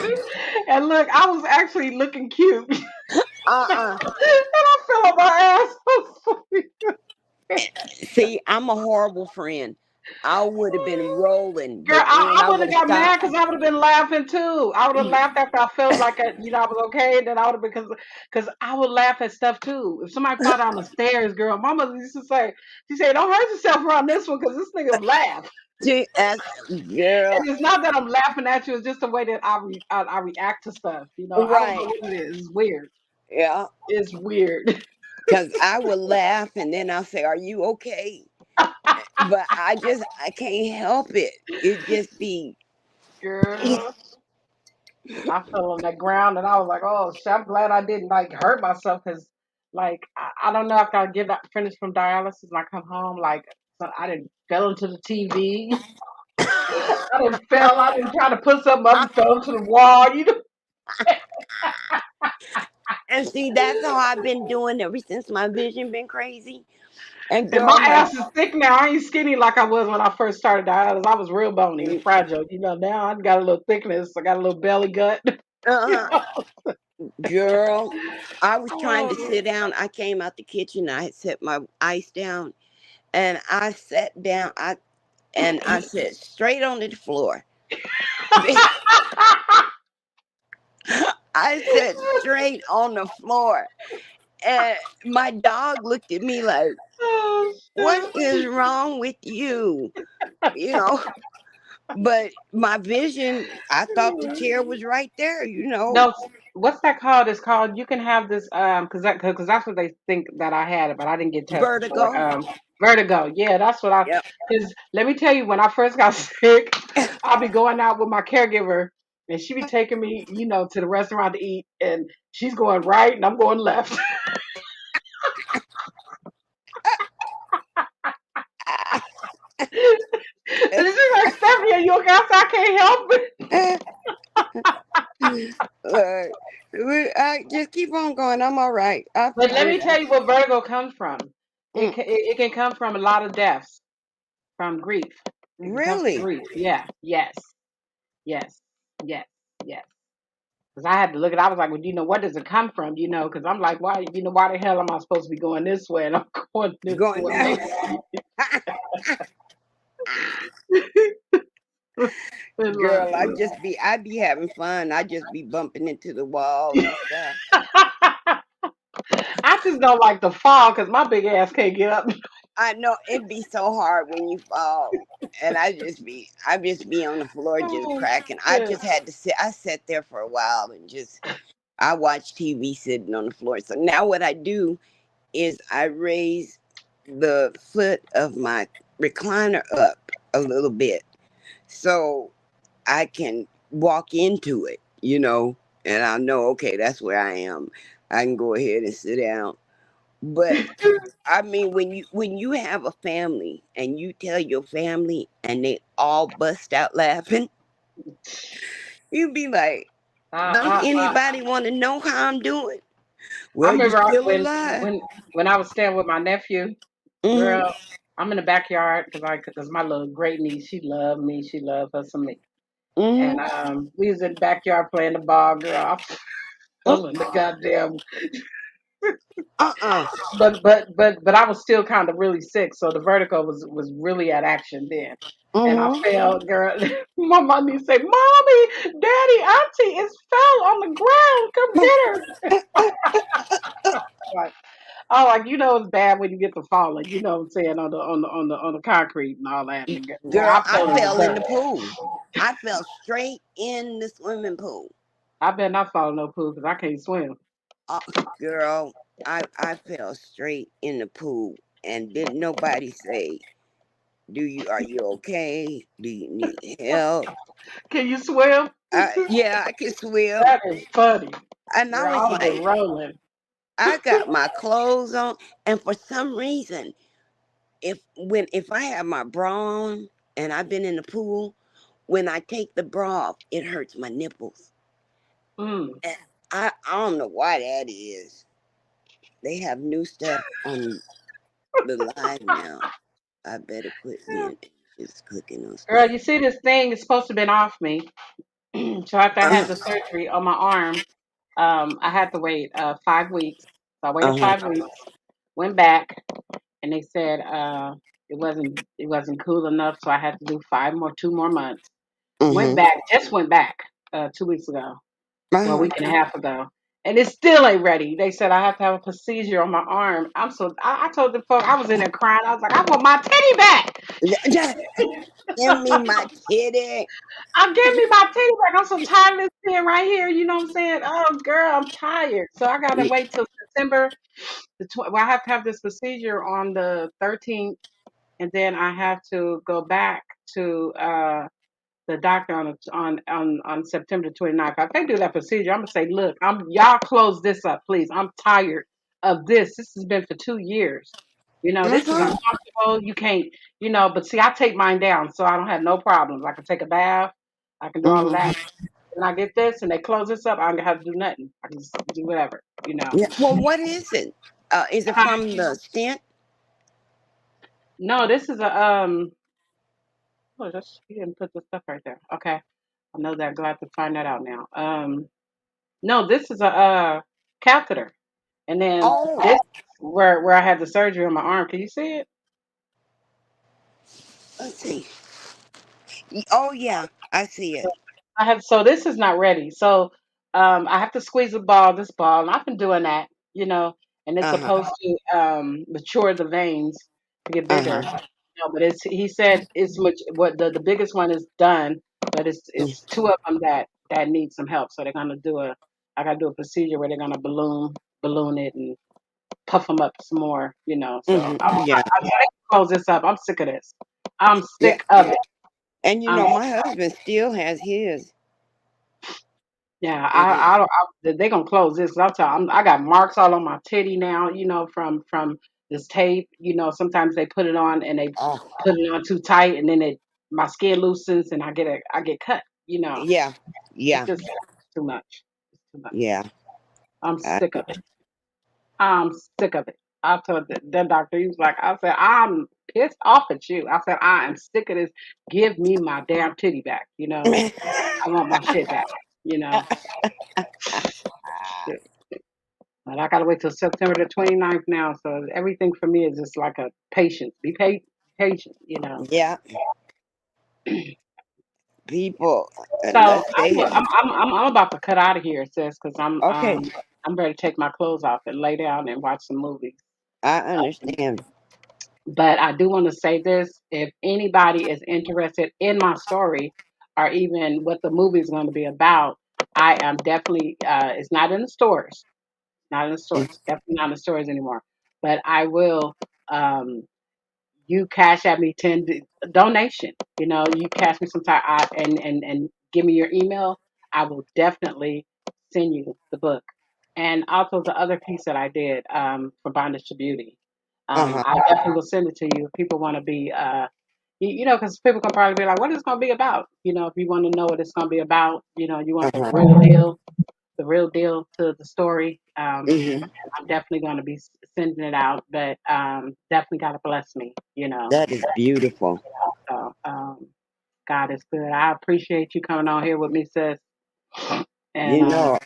And look, I was actually looking cute. And uh-uh. I fell on my ass. See, I'm a horrible friend. I would have been rolling, Girl, but then I I would would have have got mad stopped. because I would have been laughing too. I would have laughed after I felt like I was okay, and then I would have because I would laugh at stuff too. If somebody fall down the stairs, girl, Mama used to say, she said, "Don't hurt yourself around this one because this nigga will laugh." See, as girl, And it's not that I'm laughing at you; it's just the way that I react to stuff. I don't know right? what it is. It's weird. Yeah, It's weird. because I will laugh and then I'll say, "Are you okay?" But I can't help it. It just be Girl, I fell on that ground and I was like, oh shit, I'm glad I didn't like hurt myself because like I don't know if I get finished from dialysis and I come home like so I didn't fell into the TV. I didn't try to put something up and fell into the wall. and see that's how I've been doing ever since my vision been crazy. And And my girl, my ass is thick now. I ain't skinny like I was when I first started dialysis. I was real bony and fragile. Now I got a little thickness. I got a little belly gut. you uh, know? girl, I was trying to Oh, sit down. I came out the kitchen. I had set my ice down, and I sat down. I sat straight on the floor. I sat straight on the floor, and my dog looked at me like, oh "What shit. is wrong with you?" You know. But my vision, I thought the chair was right there. You know, No, what's that called? It's called. You can have this because that's what they think that I had it, but I didn't get tested for it. vertigo. Vertigo. Yeah, that's what I. Yep. Because let me tell you, when I first got sick, I'll be going out with my caregiver, and she be taking me, to the restaurant to eat, and she's going right, and I'm going left. And she's like, Stephanie, are you okay? I can't help it. Look, I just keep on going. I'm all right. I But let figure me it out. tell you what vertigo comes from. Mm, It can come from a lot of deaths, from grief. It can come from really? grief. Yeah. Yes. Yes. Yes. Yes. Because I had to look at. I was like, well, what does it come from? Because I'm like, why the hell am I supposed to be going this way and I'm going this Going now? way? And look, Girl, I be having fun. I just be bumping into the wall and stuff. I just don't like the fall because my big ass can't get up. I know it'd be so hard when you fall. And I just be on the floor just Oh cracking. I shit! just had to sit. I sat there for a while and I watch TV sitting on the floor. So now what I do is I raise the foot of my recliner up a little bit so I can walk into it, and I know, okay, that's where I am. I can go ahead and sit down. But I mean, when you have a family and you tell your family and they all bust out laughing, you be like, don't I anybody want to know how I'm doing? I Well, you remember still when alive. I was staying with my nephew. Hmm. Girl, I'm in the backyard because my little great niece, she loved me. She loved her some me. And Hmm. we was in the backyard playing the ball, girl. I fell in the goddamn. Uh-uh. But I was still kind of really sick, so the vertigo was really at action then. And I Hmm. fell, girl. My mom used to say, "Mommy, Daddy, Auntie, it's fell on the ground. Come get her." Like, oh, like it's bad when you get to falling. You know what I'm saying on the concrete and all that. And boy, Girl, I I fell in the fell in dirt. the pool. I fell straight in the swimming pool. I better not fall in no pool because I can't swim. Uh, Girl, I fell straight in the pool, and didn't nobody say, are you okay? Do you need help?" Can you swim? Yeah, I can swim. That is funny. And I Girl, I was would have been like, rolling. I got my clothes on, and for some reason, if I have my bra on and I've been in the pool, when I take the bra off, it hurts my nipples. Mm. And I don't know why that is. They have new stuff on the line now. I better quit being anxious clicking on stuff. Girl, you see this thing is supposed to have been off me. So after I had Uh the surgery on my arm, I had to wait 5 weeks. So I waited huh. 5 weeks, went back, and they said it wasn't cool enough, so I had to do 2 more months. Mhm. Just went back 2 weeks ago, Uh well, a huh. week and a half ago, and it still ain't ready. They said I have to have a procedure on my arm. I told the folk I was in there crying. I was like, I want my titty back. Give me my titty. Give me my titty back. I'm so tired of this thing right here. You know what I'm saying? Oh, girl, I'm tired. So I gotta wait till September. Well, I have to have this procedure on the 13th, and then I have to go back to the doctor on September 29th. If they do that procedure, I'm gonna say, look, y'all close this up, please. I'm tired of this. This has been for 2 years. This is Uh-huh. uncomfortable. You can't, but see, I take mine down, so I don't have no problems. I can take a bath. I can do all of Hmm. that. When I get this and they close this up, I don't have to do nothing. I can just do whatever. Yeah. Well, what is it? Is it from the stent? No, this is a oh, that's he didn't put the stuff right there. Okay. I know that. Glad to find that out now. No, this is a catheter, and then Oh, this where I had the surgery on my arm. Can you see it? let's see. Oh, yeah, I see it. I have so this is not ready. So I have to squeeze this ball, and I've been doing that, and it's Uh huh. supposed to mature the veins to get Uh bigger. huh. But he said it's much what the biggest one is done, but it's two of them that need some help. So they're gonna do a I gotta do a procedure where they're gonna balloon it and puff them up some more. So Hmm. Yeah. I can close this up. I'm sick of this. I'm Yeah. sick of it. And I'm my husband still has his. Yeah, And I don't. They gonna close this. 'Cause I'll tell. I got marks all on my titty now. From this tape. Sometimes they put it on and they oh, put it on too tight, and then my skin loosens and I get cut. yeah, It's yeah, just too much. It's too much. yeah. I'm I, sick of it. I'm sick of it. I told the doctor. He was like, I said, I'm pissed off at you. I said, I am sick of this. Give me my damn titty back. I want my shit back. You know. But I gotta wait till September the 29th now. So everything for me is just like a patience. Be patient. yeah, people, So unless they have. I'm about to cut out of here, sis, because Okay, I'm ready to take my clothes off and lay down and watch some movies. I understand. But I do want to say this: if anybody is interested in my story, or even what the movie is going to be about, I am definitely. It's not in the stores. Not in the Mm. stores. Definitely not in the stores anymore. But I will. Um, you cash at me donation. You cash me some time and give me your email. I will definitely send you the book. And also the other piece that I did for Bondage to Beauty. Uh-huh. I definitely will send it to you if people want to be, because people can probably be like, what is it going to be about? If you want to know what it's going to be about, you want Uh-huh. the real deal to the story. Hmm. I'm definitely going to be sending it out, but definitely got to bless me. That is beautiful. So God is good. I appreciate you coming on here with me, sis. And You know,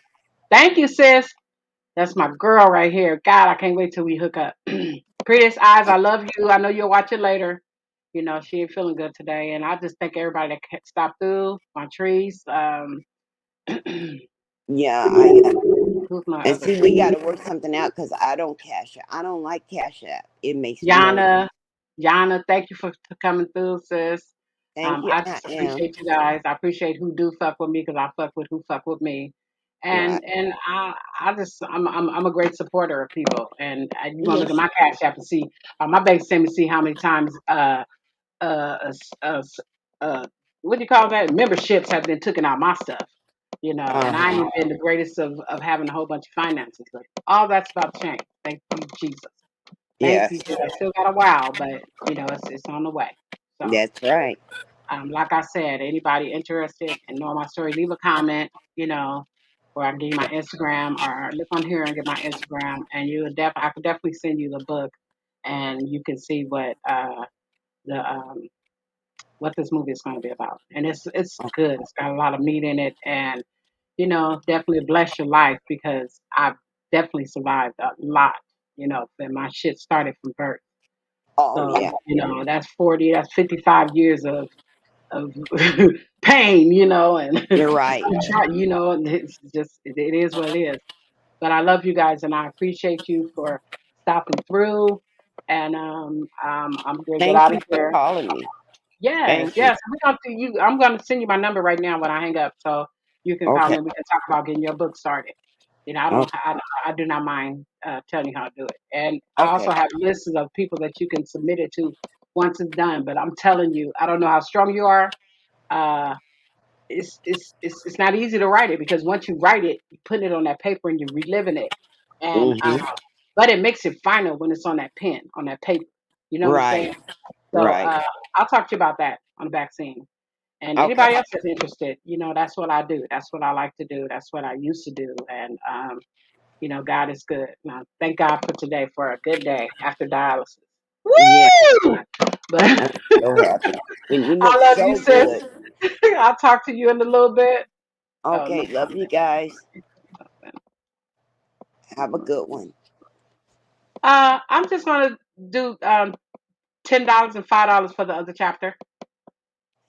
thank you, sis. That's my girl right here. God, I can't wait till we hook up. Prettiest eyes, I love you. I know you'll watch it later. She ain't feeling good today, and I just thank everybody that stopped through. My trees. yeah, Who's my and other see, we got tree? to work something out because I don't cash it. I don't like cash app. It makes me nervous. Yana, Yana, thank you for coming through, sis. Thank you. I I just am. appreciate you guys. I appreciate who do fuck with me because I fuck with who fuck with me, Right. and I'm a great supporter of people. And you want to look at Yes. my cash app and see my bank sent me see how many times uh, uh, uh what do you call that memberships have been taken out my stuff. And I Uh-huh. ain't been the greatest of having a whole bunch of finances, but all that's about to change. Thank you, Jesus. Thank you. Yes. Jesus. I still got a while, but it's on the way. So, That's right. like I said, anybody interested in knowing my story, leave a comment, or I can give you my Instagram, or look on here and get my Instagram, and I could definitely send you the book, and you can see the what this movie is going to be about. And it's good. It's got a lot of meat in it, and definitely bless your life because I've definitely survived a lot. And my shit started from birth. Oh So, yeah. that's 55 years of pain, and You're right. and it's just, it is what it is. But I love you guys, and I appreciate you for stopping through. And I'm gonna get Thank out you of for here. calling me. Yes, Thank you. yes. We gonna see you. I'm gonna send you my number right now when I hang up, so you can call Okay. me. We can talk about getting your book started. You know, Okay. I do not mind telling you how to do it. And I also Okay. have lists of people that you can submit it to once it's done. But I'm telling you, I don't know how strong you are. Uh, it's not easy to write it because once you write it, you put it on that paper and you're reliving it, and Mm-hmm. but it makes it final when it's on that pen on that paper. You know what I'm Right. saying? So Right. I'll talk to you about that on the back scene. And Okay. anybody else that's interested, you know, that's what I do. That's what I like to do. That's what I used to do. And you know, God is good. Now, thank God for today for a good day after dialysis. Yeah. Woo! But I'm so happy. And you I look love you, so sis. good. I'll talk to you in a little bit. Oh, no Okay. Love you guys. comment. Have a good one. I'm just gonna do $10 and $5 for the other chapter.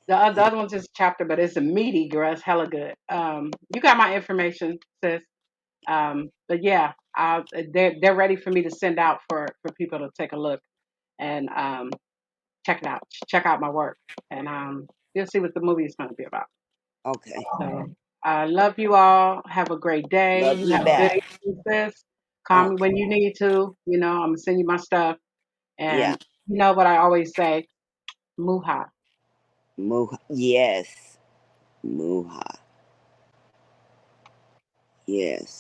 The other one's just a chapter, but it's a meaty girl. It's hella good. You got my information, sis. But yeah, they're ready for me to send out for people to take a look and check it out. Check out my work, and you'll see what the movie is going to be about. Okay. So I love you all. Have a great day. Love You you have a good back. evening, sis. Call me when Okay. you need to. You know, I'm gonna send you my stuff. Yeah. And you know what I always say, Muha. Muha. Yes. Muha. Yes.